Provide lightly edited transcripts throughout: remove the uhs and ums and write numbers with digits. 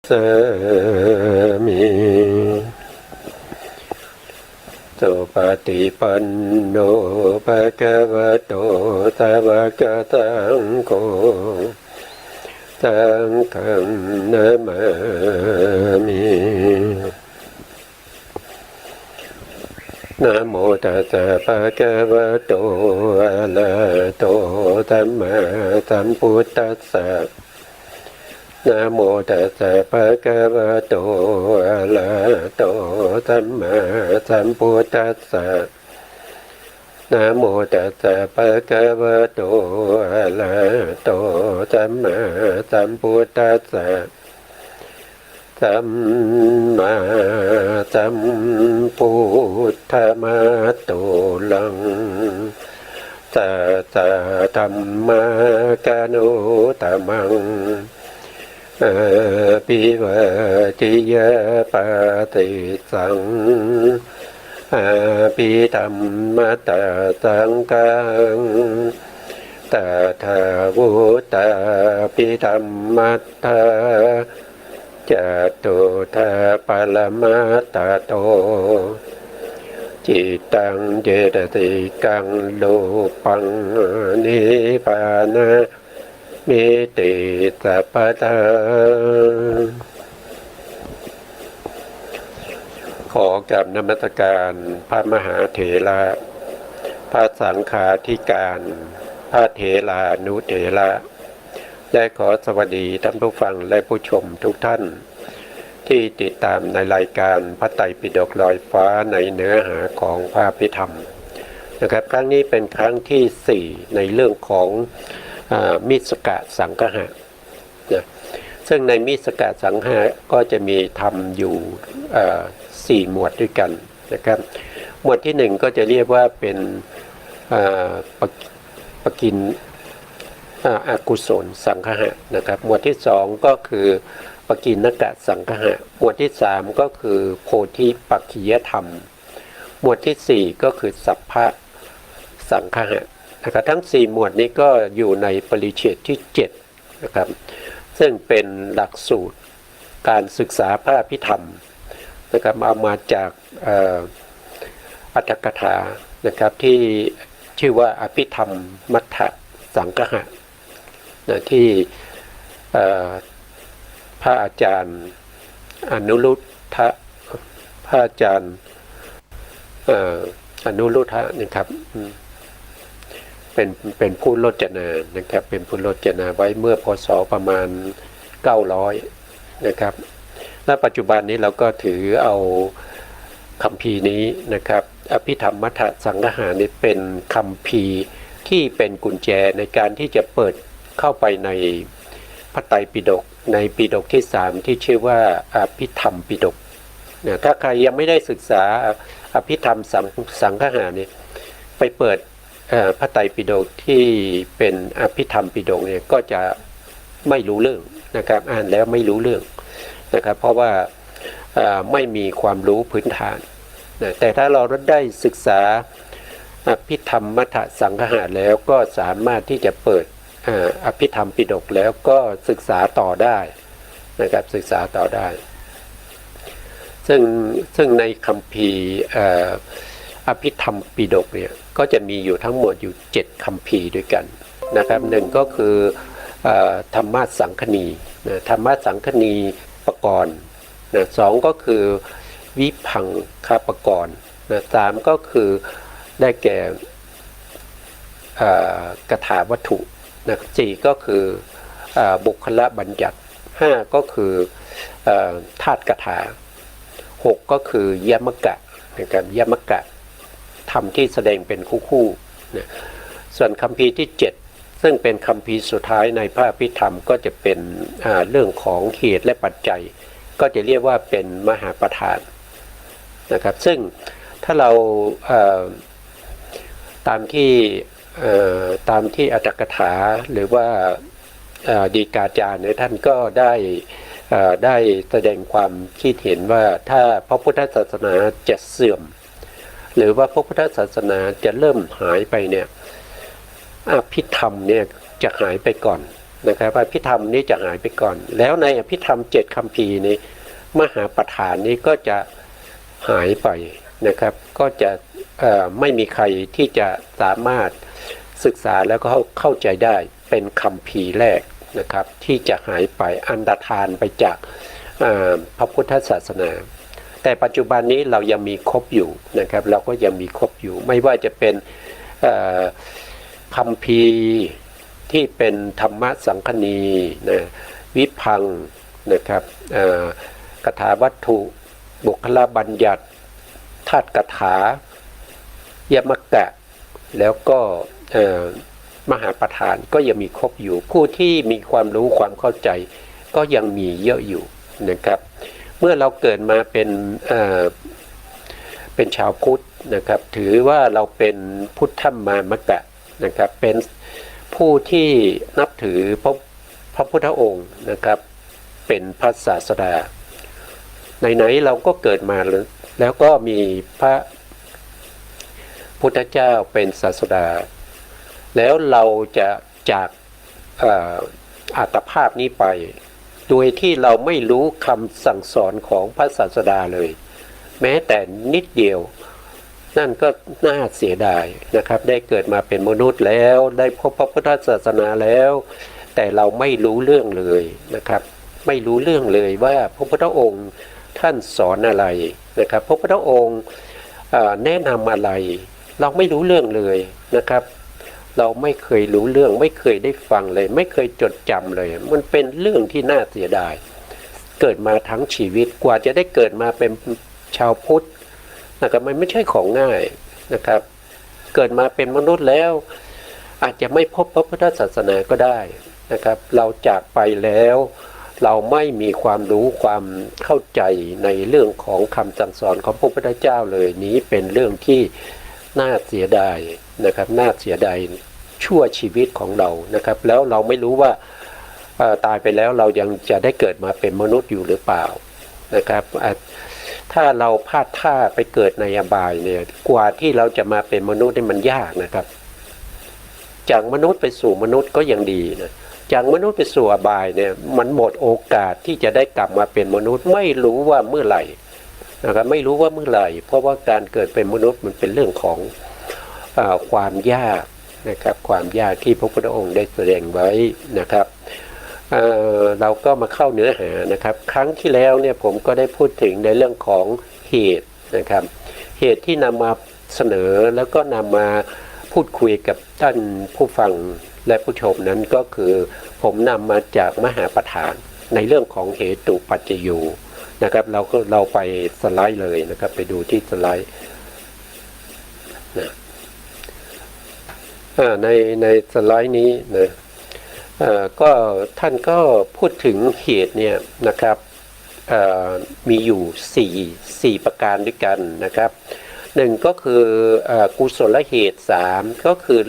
สามิสุปฏิปันโนภะคะวะโตสาวกสังโฆสังฆังนะมามินะโมตัสสะภะคะวะโตอะระหะโตสัมมาสัมพุทธัสสะนะโมตัสสะภะคะวะโตอะระหะโตสัมมาสัมพุทธัสสะนะโมตัสสะภะคะวะโตอะระหะโตสัมมาสัมพุทธัสสะสัมมาสัมพุทธมัตโตลังสัสสะธัมมกานุตมังอภิวาทิยาปาติสังอภิธัมมัตตสังฆังตถาวุตาภิธัมมัตตาจตุธาปรมัตตโตจิตตังเจตสิกังโลปังนิพพานะมิติสัพพทาขอกราบนมัสการพระมหาเถระพระสังฆาธิการพระเถรานุเถระและขอสวัสดีท่านผู้ฟังและผู้ชมทุกท่านที่ติดตามในรายการพระไตรปิฎกลอยฟ้าในเนื้อหาของพระอภิธรรมนะครับครั้งนี้เป็นครั้งที่4ในเรื่องของมิสกะสังฆะนะซึ่งในมิสกะสังฆะก็จะมีทำอยู่4หมวดด้วยกันนะครับหมวดที่1ก็จะเรียกว่าเป็นปกินอกุศลสังฆะนะครับหมวดที่2ก็คือปกิณกะสังฆะหมวดที่3ก็คือโพธิปักขิยธรรมหมวดที่4ก็คือสัพพะสังฆะนะครับทั้ง4หมวดนี้ก็อยู่ในปริเฉดที่7นะครับซึ่งเป็นหลักสูตรการศึกษาพระอภิธรรมนะครับเอามาจากอรรถกถานะครับที่ชื่อว่าอภิธรรมมัทธสังฆะนะที่พระอาจารย์อนุรุทธะพระอาจารย์อนุรุทธะนะครับเป็นผู้โรจนานะครับเป็นผู้โรจนาไว้เมื่อพศประมาณ900นะครับและปัจจุบันนี้เราก็ถือเอาคัมภีร์นี้นะครับอภิธรรมมัทธสังฆะนี้เป็นคัมภีร์ที่เป็นกุญแจในการที่จะเปิดเข้าไปในพระไตรปิฎกในปิฎกที่3ที่ชื่อว่าอภิธรรมปิฎกนะถ้าใครยังไม่ได้ศึกษาอภิธรรมสังฆะนี่ไปเปิดพระไตรปิฎกที่เป็นอภิธรรมปิฎกเนี่ยก็จะไม่รู้เรื่องนะครับอ่านแล้วไม่รู้เรื่องนะครับเพราะว่าไม่มีความรู้พื้นฐานนะแต่ถ้าเราได้ศึกษาอภิธรรมมัทธสังฆะแล้วก็สามารถที่จะเปิดอภิธรรมปิฎกแล้วก็ศึกษาต่อได้นะครับศึกษาต่อได้ซึ่งในคัมภีร์อภิธรรมปิฎกเนี่ยก็จะมีอยู่ทั้งหมดอยู่7คัมภีร์ด้วยกันนะครับหนึ่งก็คือธรรมสังคณีนะธรรมสังคณีปกรณ์นะสองก็คือวิพังคปกรณ์นะสามก็คือได้แก่กถาวัตถุนะสี่ก็คือบุคละบัญญัติห้าก็คือธาตุกถาหกก็คือยมกะนะครับยมกะธรรมที่แสดงเป็นคู่ๆนะส่วนคัมภีร์ที่7ซึ่งเป็นคัมภีร์สุดท้ายในพระอภิธรรมก็จะเป็นเรื่องของเหตุและปัจจัยก็จะเรียกว่าเป็นมหาประธานนะครับซึ่งถ้าเราตามที่อรรถกถาหรือว่าดีกาจารย์เนี่ยท่านก็ได้แสดงความคิดเห็นว่าถ้าพระพุทธศาสนาจะเสื่อมหรือว่าพระพุทธศาสนาจะเริ่มหายไปเนี่ยอภิธรรมเนี่ยจะหายไปก่อน นะครับอภิธรรมนี้จะหายไปก่อนแล้วในอภิธรรม7คัมภีร์นี้มหาประธานนี้ก็จะหายไปนะครับก็จะไม่มีใครที่จะสามารถศึกษาแล้วก็เข้าใจได้เป็นคัมภีร์แรกนะครับที่จะหายไปอันตรธานไปจากพระพุทธศาสนาแต่ปัจจุบันนี้เรายังมีครบอยู่นะครับเราก็ยังมีครบอยู่ไม่ว่าจะเป็นคัมภีร์ที่เป็นธรรมสังคณีนะวิพังค์นะครับคาถาวัตถุบุคลบัญญัติธาตุกถายมกะแล้วก็มหาประธานก็ยังมีครบอยู่ผู้ที่มีความรู้ความเข้าใจก็ยังมีเยอะอยู่นะครับเมื่อเราเกิดมาเป็นชาวพุทธนะครับถือว่าเราเป็นพุทธมามกะนะครับเป็นผู้ที่นับถือพระพุทธองค์นะครับเป็นพระศาสดาไหนๆเราก็เกิดมาแล้วก็มีพระพุทธเจ้าเป็นศาสดาแล้วเราจะจากอัตภาพนี้ไปโดยที่เราไม่รู้คำสั่งสอนของพระศาสดาเลยแม้แต่นิดเดียวนั่นก็น่าเสียดายนะครับได้เกิดมาเป็นมนุษย์แล้วได้พบพระพุทธศาสนาแล้วแต่เราไม่รู้เรื่องเลยนะครับไม่รู้เรื่องเลยว่าพระพุทธองค์ท่านสอนอะไรนะครับพระพุทธองค์แนะนำอะไรเราไม่รู้เรื่องเลยนะครับเราไม่เคยรู้เรื่องไม่เคยได้ฟังเลยไม่เคยจดจำเลยมันเป็นเรื่องที่น่าเสียดายเกิดมาทั้งชีวิตกว่าจะได้เกิดมาเป็นชาวพุทธนะครับมันไม่ใช่ของง่ายนะครับเกิดมาเป็นมนุษย์แล้วอาจจะไม่พบพระพุทธศาสนาก็ได้นะครับเราจากไปแล้วเราไม่มีความรู้ความเข้าใจในเรื่องของคำสั่งสอนของพระพุทธเจ้าเลยนี้เป็นเรื่องที่น่าเสียดายนะครับน่าเสียดายชั่วชีวิตของเรานะครับแล้วเราไม่รู้ว่าตายไปแล้วเรายังจะได้เกิดมาเป็นมนุษย์อยู่หรือเปล่านะครับถ้าเราพลาดท่าไปเกิดในอบายเนี่ยกว่าที่เราจะมาเป็นมนุษย์นี่มันยากนะครับจากมนุษย์ไปสู่มนุษย์ก็ยังดีนะจากมนุษย์ไปสู่อบายเนี่ยมันหมดโอกาสที่จะได้กลับมาเป็นมนุษย์ไม่รู้ว่าเมื่อไหร่นะครับไม่รู้ว่าเมื่อไหร่เพราะว่าการเกิดเป็นมนุษย์มันเป็นเรื่องของความยากนะครับความยากที่พระพุทธองค์ได้แสดงไว้นะครับเราก็มาเข้าเนื้อหานะครับครั้งที่แล้วเนี่ยผมก็ได้พูดถึงในเรื่องของเหตุนะครับเหตุที่นำมาเสนอแล้วก็นำมาพูดคุยกับท่านผู้ฟังและผู้ชมนั้นก็คือผมนำมาจากมหาประธานในเรื่องของเหตุปัจจยูนะครับเราไปสไลด์เลยนะครับไปดูที่สไลด์นะในสไลด์นี้นะก็ท่านก็พูดถึงเหตุเนี่ยนะครับมีอยู่สี่ประการด้วยกันนะครับหนึ่งก็คือกุศลเหตุ3ก็คือ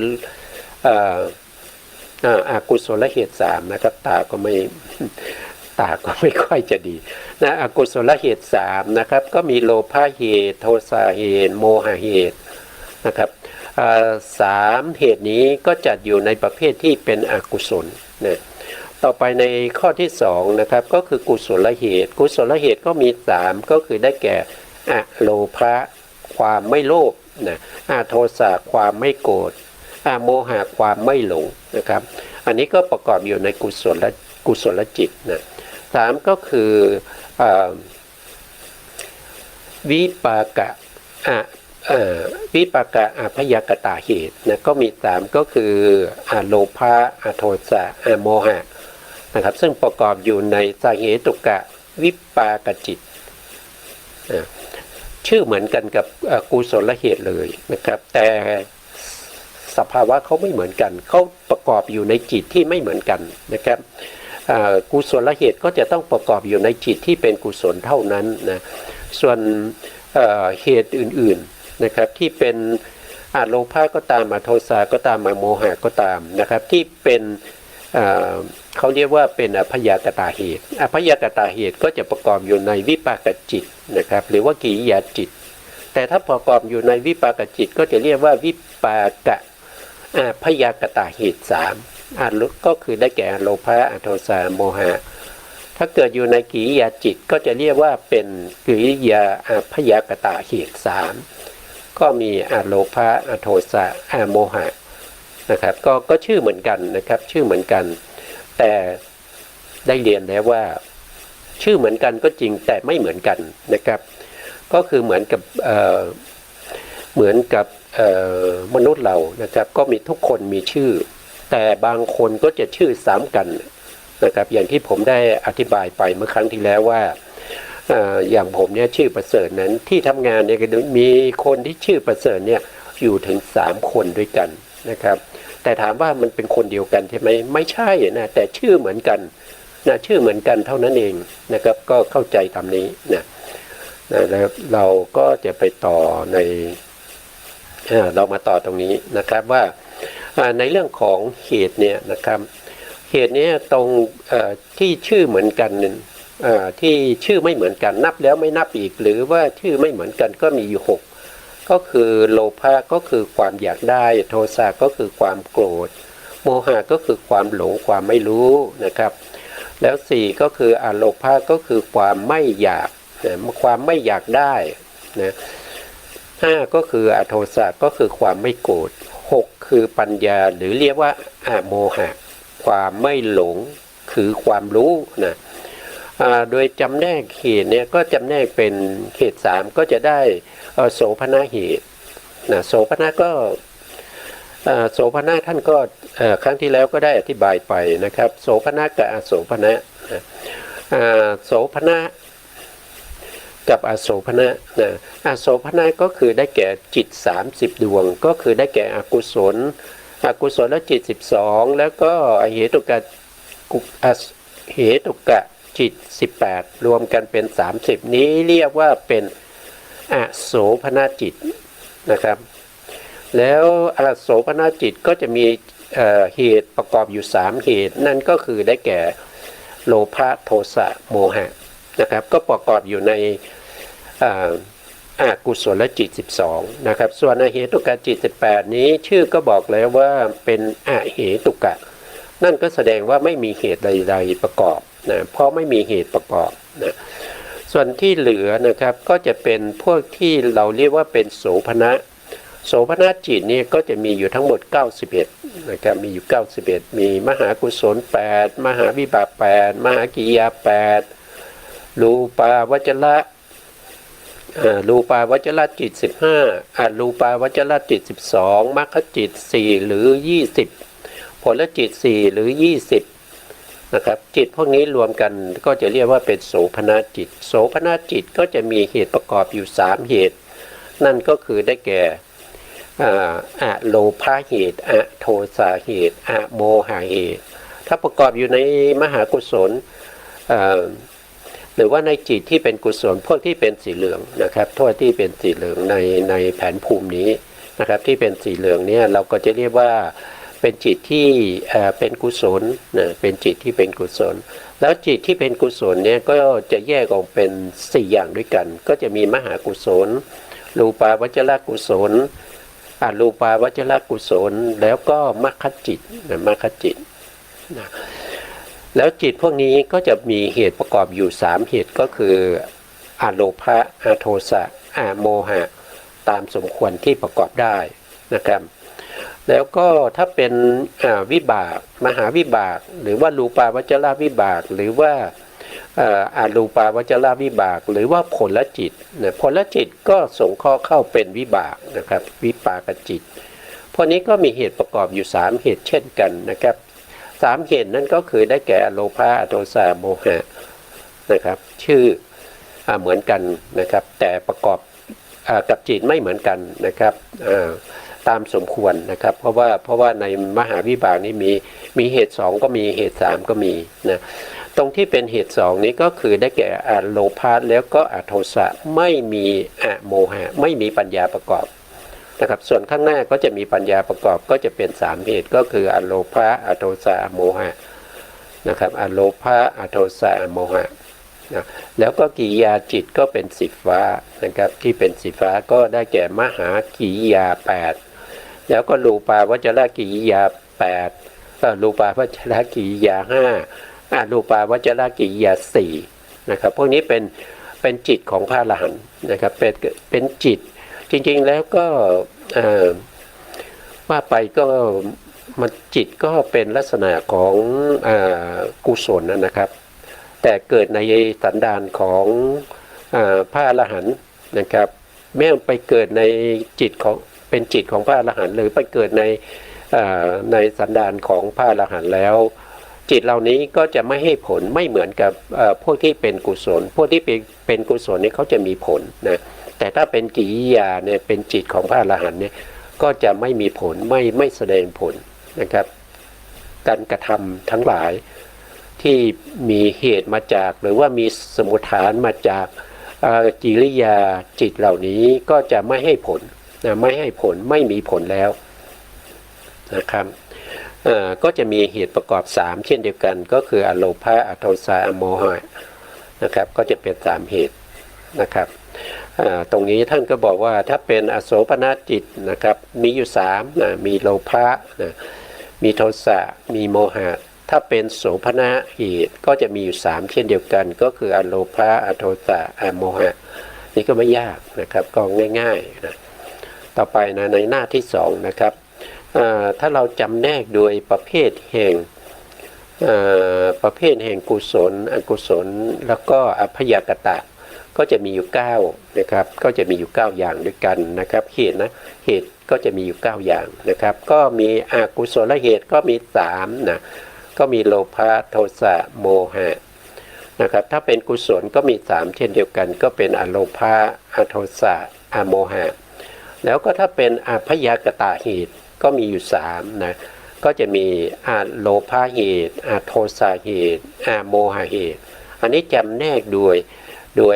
อกุศลเหตุ3นะครับตาก็ไม่ค่อยจะดีนะอกุศลเหตุ3นะครับก็มีโลภะเหตุโทสะเหตุโมหะเหตุนะครับ3เหตุนี้ก็จัดอยู่ในประเภทที่เป็นอกุศลนะต่อไปในข้อที่2นะครับก็คือกุศลเหตุกุศลเหตุก็มี3ก็คือได้แก่อโลภะความไม่โลภนะโทสะความไม่โกรธโมหะความไม่หลงนะครับอันนี้ก็ประกอบอยู่ในกุศลจิตนะ3ก็คือวิปากะวิปากะพยากตาเหตุนะก็มี3ก็คือโลภะโทสะโมหะนะครับซึ่งประกอบอยู่ในสาเหตุกะวิปากจิตชื่อเหมือนกันกับกุศลเหตุเลยนะครับแต่สภาวะเขาไม่เหมือนกันเขาประกอบอยู่ในจิตที่ไม่เหมือนกันนะครับกุศลเหตุก็จะต้องประกอบอยู่ในจิตที่เป็นกุศลเท่านั้นนะส่วนเหตุอื่นๆนะครับที่เป็นโลภะก็ตามโทสะก็ตามโมหะก็ตามนะครับที่เป็นเขาเรียกว่าเป็นอพยากตาเหตุอพยากตาเหตุก็จะประกอบอยู่ในวิปากจิตนะครับหรือว่ากิริยาจิตแต่ถ้าประกอบอยู่ในวิปากจิตก็จะเรียกว่าวิปากะพยากตาเหตุ3 ก็คือได้แก่โลภะอโทสะโมหะถ้าเกิดอยู่ในกิริยาจิตก็จะเรียกว่าเป็นกิริยาพยากตะเหตุ3ก็มีอโลภะอโทสะโมหะนะครับก็ชื่อเหมือนกันนะครับชื่อเหมือนกันแต่ได้เรียนแล้วว่าชื่อเหมือนกันก็จริงแต่ไม่เหมือนกันนะครับก็คือเหมือนกับมนุษย์เรานะครับก็มีทุกคนมีชื่อแต่บางคนก็จะชื่อซ้ำกันนะครับอย่างที่ผมได้อธิบายไปเมื่อครั้งที่แล้วว่าอย่างผมเนี่ยชื่อประเสริฐนั้นที่ทำงานเนี่ยมีคนที่ชื่อประเสริฐเนี่ยอยู่ถึง3คนด้วยกันนะครับแต่ถามว่ามันเป็นคนเดียวกันใช่ไหมไม่ใช่นะแต่ชื่อเหมือนกันนะชื่อเหมือนกันเท่านั้นเองนะครับก็เข้าใจตามนี้นะแล้วเราก็จะไปต่อในเรามาต่อตรงนี้นะครับว่าในเรื่องของเหตุเนี่ยนะครับเหตุนี้ตรงที่ชื่อเหมือนกันที่ชื่อไม่เหมือนกันนับแล้วไม่นับอีกหรือว่าชื่อไม่เหมือนกันก็มีอยู่6ก็คือโลภะก็คือความอยากได้โทสะก็คือความโกรธโมหะก็คือความหลงความไม่รู้นะครับแล้ว4ก็คืออโลภะก็คือความไม่อยากความไม่อยากได้นะ5ก็คืออโทสะก็คือความไม่โกรธ6คือปัญญาหรือเรียกว่าอโมหะความไม่หลงคือความรู้นะโดยจำแนกเหตุเนี่ยก็จำแนกเป็นเหตุ3ก็จะได้โสภณเหตุนะโสภณก็โสภณท่านก็ครั้งที่แล้วก็ได้อธิบายไปนะครับโสภณกับอโสภณโสภณกับอโสภณนะอโสภณก็คือได้แก่จิต30ดวงก็คือได้แก่อกุศลและจิต12แล้วก็เหตุกะจิต18รวมกันเป็น30นี้เรียกว่าเป็นอโสภณจิตนะครับแล้วอโสภณจิตก็จะมีเหตุประกอบอยู่3เหตุนั่นก็คือได้แก่โลภะโทสะโมหะนะครับก็ประกอบอยู่ในอกุศลจิต12นะครับส่วนอเหตุกะจิต18นี้ชื่อก็บอกแล้วว่าเป็นอเหตุกะนั่นก็แสดงว่าไม่มีเหตุใดๆประกอบนะเพราะไม่มีเหตุประกอบนะส่วนที่เหลือนะครับก็จะเป็นพวกที่เราเรียกว่าเป็นโสภณจิตนี่ก็จะมีอยู่ทั้งหมด91นะครับมีอยู่91มีมหากุศล8มหาวิบาก8มหากิริยา8รูปาวจระจิต15รูปาวจระจิต12มรรคจิต4หรือ20ผลจิต4หรือ20นะครับจิตพวกนี้รวมกันก็จะเรียกว่าเป็นโสภณจิตโสภณจิตก็จะมีเหตุประกอบอยู่3เหตุนั่นก็คือได้แก่อโลภะเหตุอโทสะเหตุอโมหะเหตุถ้าประกอบอยู่ในมหากุศลหรือว่าในจิตที่เป็นกุศลพวกที่เป็นสีเหลืองนะครับทั่วที่เป็นสีเหลืองในแผนภูมินี้นะครับที่เป็นสีเหลืองเนี่ยเราก็จะเรียกว่าเป็นจิตที่เป็นกุศลนะเป็นจิตที่เป็นกุศลแล้วจิตที่เป็นกุศลเนี่ยก็จะแยกออกเป็น4อย่างด้วยกันก็จะมีมหากุศลรูปาวจรกุศลอรูปาวจรกุศลแล้วก็มรรคจิตมรรคจิตนะแล้วจิตพวกนี้ก็จะมีเหตุประกอบอยู่3เหตุก็คืออโลภะอโทสะอโมหะตามสมควรที่ประกอบได้นะครับแล้วก็ถ้าเป็นวิบากมหาวิบากหรือว่ารูปาวจรวิบากหรือว่าอรูปาวจรวิบากหรือว่าผลจิตผลจิตก็ส่งข้อเข้าเป็นวิบากนะครับวิปากจิตพวกนี้ก็มีเหตุประกอบอยู่3เหตุเช่นกันนะครับ3เหตุนั้นก็คือได้แก่อโลภะอโทสะโมหะนะครับชื่อเหมือนกันนะครับแต่ประกอบกับจิตไม่เหมือนกันนะครับตามสมควรนะครับเพราะว่าในมหาวิบากนี้มีเหตุ2ก็มีเหตุ3ก็มีนะตรงที่เป็นเหตุ2นี้ก็คือได้แก่อโลภะแล้วก็อโทสะไม่มีอโมหะไม่มีปัญญาประกอบนะครับส่วนข้างหน้าก็จะมีปัญญาประกอบก็จะเป็น3เหตุก็คืออโลภะอโทสะอโมหะนะครับอโลภะอโทสะอโมหะนะแล้วก็กิริยาจิตก็เป็นสีฟ้านะครับที่เป็นสีฟ้าก็ได้แก่มหากิริยา8แล้วก็รูปาวจรกิริยา8 รูปาวจรกิริยาห้าอรูปาวจรกิริยาสี่นะครับพวกนี้เป็นจิตของพระอรหันต์นะครับเป็นจิตจริงๆแล้วก็ว่าไปก็มันจิตก็เป็นลักษณะของกุศลนะครับแต่เกิดในสันดานของพระอรหันต์นะครับแม้ไปเกิดในจิตของเป็นจิตของพระอรหันต์หรือไปเกิดในสันดานของพระอรหันต์แล้วจิตเหล่านี้ก็จะไม่ให้ผลไม่เหมือนกับพวกที่เป็นกุศลพวกที่เป็นกุศลนี่เขาจะมีผลนะแต่ถ้าเป็นกิริยาเนี่ยเป็นจิตของพระอรหันต์เนี่ยก็จะไม่มีผลไม่แสดงผลนะครับการกระทำทั้งหลายที่มีเหตุมาจากหรือว่ามีสมุฏฐานมาจากกิริยาจิตเหล่านี้ก็จะไม่ให้ผลนะไม่ให้ผลไม่มีผลแล้วนะครับก็จะมีเหตุประกอบ3เช่นเดียวกันก็คืออโลภะอโทสะอโมหะนะครับก็จะเป็น3เหตุนะครับตรงนี้ท่านก็บอกว่าถ้าเป็นอโสภณจิตนะครับมีอยู่3นะมีโลภะนะมีโทสะมีโมหะถ้าเป็นโสภณเหตุก็จะมีอยู่3เช่นเดียวกันก็คืออโลภะอโทสะอโมหะนี่ก็ไม่ยากนะครับก็ง่ายๆนะต่อไปนะในหน้าที่2นะครับถ้าเราจำแนกโดยประเภทแห่งกุศลอกุศลแล้วก็อภยากตะก็จะมีอยู่9นะครับก็จะมีอยู่9อย่างด้วยกันนะครับเหตุก็จะมีอยู่9อย่างนะครับก็มีอกุศลเหตุก็มี3นะก็มีโลภะโทสะโมหะนะครับถ้าเป็นกุศลก็มี3เช่นเดียวกันก็เป็นอโลภะอโทสะอโมหะแล้วก็ถ้าเป็นอภยากตะเหตุก็มีอยู่3นะก็จะมีอโลภะเหตุอโทสะเหตุอโมหะเหตุอันนี้จำแนกโดย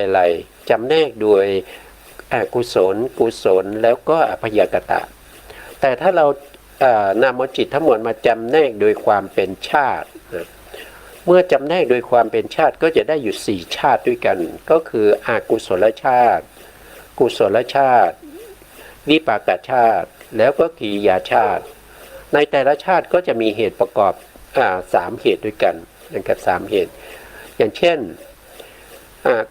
อะไรจำแนกโดยกุศลแล้วก็อภยากตะแต่ถ้าเรานำเอาจิตทั้งหมดมาจำแนกโดยความเป็นชาตินะเมื่อจำแนกโดยความเป็นชาติก็จะได้อยู่4ชาติด้วยกันก็คืออกุศลชาติกุศลชาติวิปากชาติแล้วก็กิริยาชาติในแต่ละชาติก็จะมีเหตุประกอบ3เหตุด้วยกันนะครับ3เหตุอย่างเช่น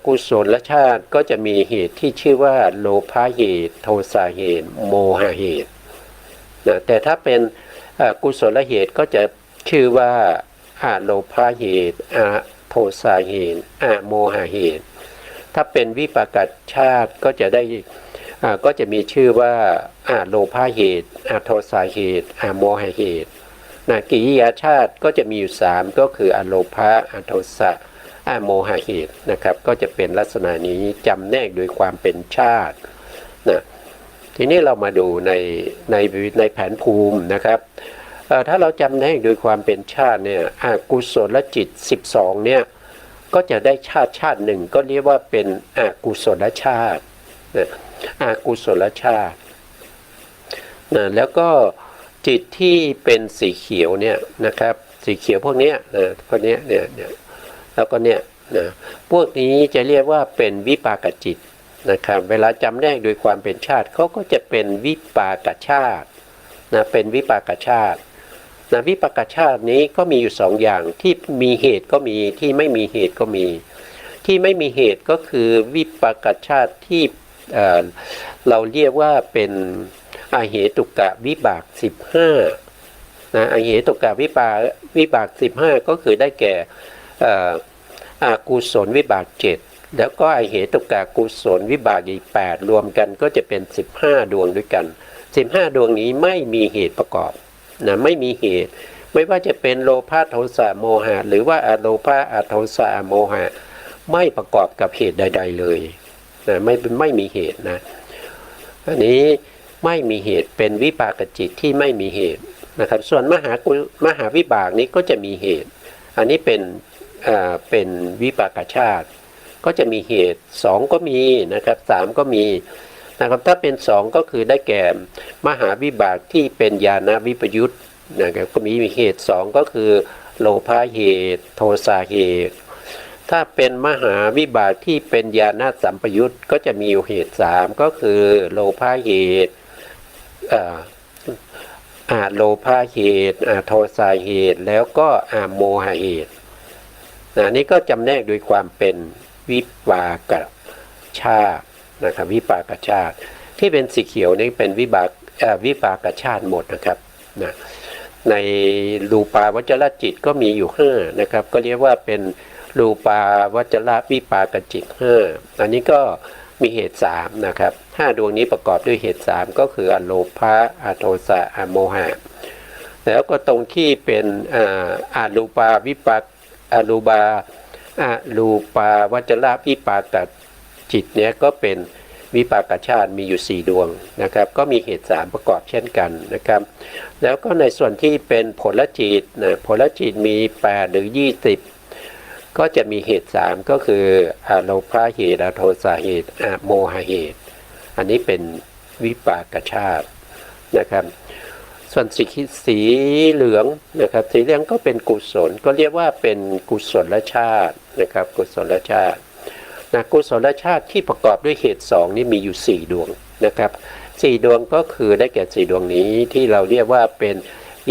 กุศลชาติก็จะมีเหตุที่ชื่อว่าโลภะเหตุโทสะเหตุโมหะเหตุนะแต่ถ้าเป็นกุศลเหตุก็จะชื่อว่าโลภะเหตุโทสะเหตุโมหะเหตุถ้าเป็นวิปากชาติก็จะได้ก็จะมีชื่อว่าโลภะเหตุโทสะเหตุโมหะเหตุนะกิริยาชาติก็จะมีอยู่3ก็คืออโลภะโทสะโมหะเหตุนะครับก็จะเป็นลักษณะนี้จำแนกโดยความเป็นชาตินะทีนี้เรามาดูในแผนภูมินะครับถ้าเราจำแนกโดยความเป็นชาติเนี่ยกุศลจิต12เนี่ยก็จะได้ชาติหนึ่งก็เรียกว่าเป็นกุศลชาติกุศลชาตินะแล้วก็จิตที่เป็นสีเขียวเนี่ยนะครับสีเขียวพวกนี้พวกนี้เนี่ยแล้วก็เนี่ยนะพวกนี้จะเรียกว่าเป็นวิปากจิตนะครับเวลาจำแนกโดยความเป็นชาติเขาก็จะเป็นวิปากชาตินะเป็นวิปากชาตินะวิปากชาตินี้ก็มีอยู่2อย่างที่มีเหตุก็มีที่ไม่มีเหตุก็มีที่ไม่มีเหตุก็คือวิปากชาติที่เราเรียกว่าเป็นอเหตุกะวิบาก15นะอเหตุกะวิบาก15ก็คือได้แก่กุศลวิบาก7แล้วก็อเหตุกะกุศลวิบากอีก8รวมกันก็จะเป็น15ดวงด้วยกัน15ดวงนี้ไม่มีเหตุประกอบนะไม่มีเหตุไม่ว่าจะเป็นโลภะโทสะโมหะหรือว่าอโลภะอโทสะโมหะไม่ประกอบกับเหตุใดๆเลยนะไม่มีเหตุนะอันนี้ไม่มีเหตุเป็นวิปากจิตที่ไม่มีเหตุนะครับส่วนมหาวิบากนี้ก็จะมีเหตุอันนี้เป็นวิปากชาติก็จะมีเหตุ2ก็มีนะครับ3ก็มีนะครับถ้าเป็น2ก็คือได้แก่มหาวิบากที่เป็นญาณวิปยุตนะครับก็มีเหตุ2ก็คือโลภะเหตุโทสะเหตุถ้าเป็นมหาวิบากที่เป็นญาณสัมปยุตก็จะมีเหตุ3ก็คือโลภะเหตุ โลภะเหตุโทสะเหตุแล้วก็โมหะเหตุนี่ก็จำแนกโดยความเป็นวิปากชาตินะครับวิปากชาติที่เป็นสีเขียวนี่เป็นวิปากชาติหมดนะครับนะในรูปาวจรจิตก็มีอยู่5นะครับก็เรียกว่าเป็นรูปาวจรวิปากจิต5อันนี้ก็มีเหตุ3นะครับ5ดวงนี้ประกอบด้วยเหตุ3ก็คืออโลภะอโทสะอโมหะแล้วก็ตรงที่เป็นอรูปาวิปากอรูปาวจรวิปากจิตเนี่ยก็เป็นวิปากชาติมีอยู่4ดวงนะครับก็มีเหตุ3ประกอบเช่นกันนะครับแล้วก็ในส่วนที่เป็นผลจิตนะผลจิตมี8หรือ20ก็จะมีเหตุ3ก็คืออโลภะเหตุอโทสะเหตุอโมหะเหตุอันนี้เป็นวิปากชาตินะครับส่วนสีเหลืองนะครับสีเหลืองก็เป็นกุศลก็เรียกว่าเป็นกุศลชาตินะครับกุศลชาติกุศลชาติที่ประกอบด้วยเหตุ2นี่มีอยู่4ดวงนะครับ4ดวงก็คือได้แก่4ดวงนี้ที่เราเรียกว่าเป็น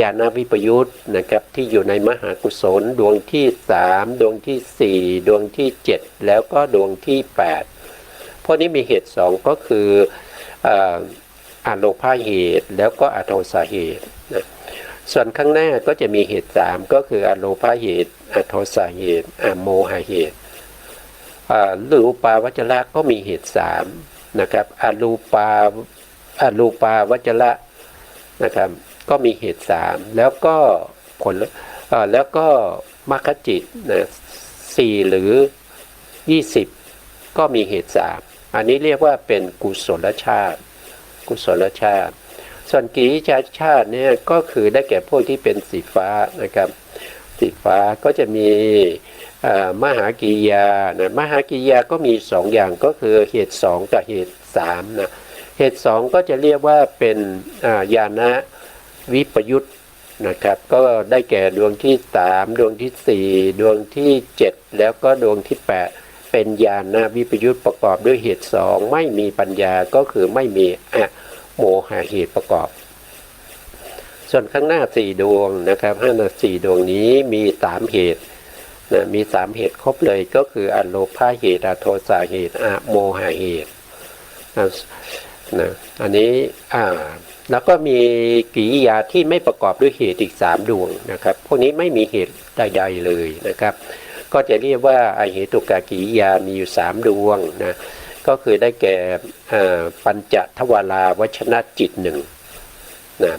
ญาณวิปยุตนะครับที่อยู่ในมหากุศลดวงที่3ดวงที่4ดวงที่7แล้วก็ดวงที่8พวกนี้มีเหตุ2ก็คืออโลภะเหตุแล้วก็อโทสะเหตุนะส่วนข้างหน้าก็จะมีเหตุ3ก็คืออโลภะเหตุอโทสะเหตุอโมหะเหตุรูปาวจระก็มีเหตุ3นะครับอรูปาวจระนะครับก็มีเหตุ3แล้วก็ผลแล้วก็มรรคจิตนะ4หรือ20ก็มีเหตุ3อันนี้เรียกว่าเป็นกุศลชาติส่วนกิริยาชาติเนี่ยก็คือได้แก่พวกที่เป็นสีฟ้านะครับสีฟ้าก็จะมีมหากิริยานะมหากิริยาก็มี2อย่างก็คือเหตุ2กับเหตุ3นะเหตุ2ก็จะเรียกว่าเป็นญาณวิปยุตนะครับก็ได้แก่ดวงที่3ดวงที่4ดวงที่7แล้วก็ดวงที่8เป็นญาณวิปยุตประกอบด้วยเหตุ2ไม่มีปัญญาก็คือไม่มีโมหะเหตุประกอบส่วนข้างหน้า4ดวงนะครับ4ดวงนี้มี3เหตุนะมี3เหตุครบเลยก็คืออโลภะเหตุอโทสะเหตุอโมหะเหตุนะอันนี้แล้วก็มีกิริยาที่ไม่ประกอบด้วยเหตุอีก3ดวงนะครับพวกนี้ไม่มีเหตุใดๆเลยนะครับก็จะเรียกว่าอเหตุกกิริยามีอยู่3ดวงนะก็คือได้แก่ปัญจทวาราวชนะจิต1นะ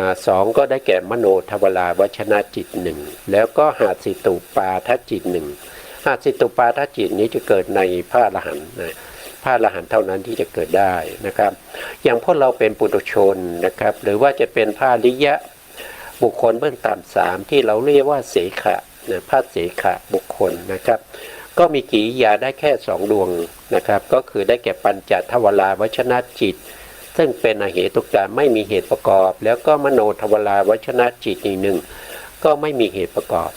2ก็ได้แก่มโนทวาราวชนะจิต1แล้วก็หาสิตุปาทจิต1หาสิตุปาทจิตนี้จะเกิดในพระอรหันต์นะพระอรหันต์เท่านั้นที่จะเกิดได้นะครับอย่างพวกเราเป็นปุถุชนนะครับหรือว่าจะเป็นพระอริยะบุคคลเบื้องต่ำ3ที่เราเรียกว่าเสขะนะพระเสขะบุคคลนะครับก็มีกิริยาได้แค่2ดวงนะครับก็คือได้แก่ปัญจทวาราวชนะจิตซึ่งเป็นอเหตุกะไม่มีเหตุประกอบแล้วก็มโนทวาราวชนะจิตอีกหนึ่งก็ไม่มีเหตุประกอบ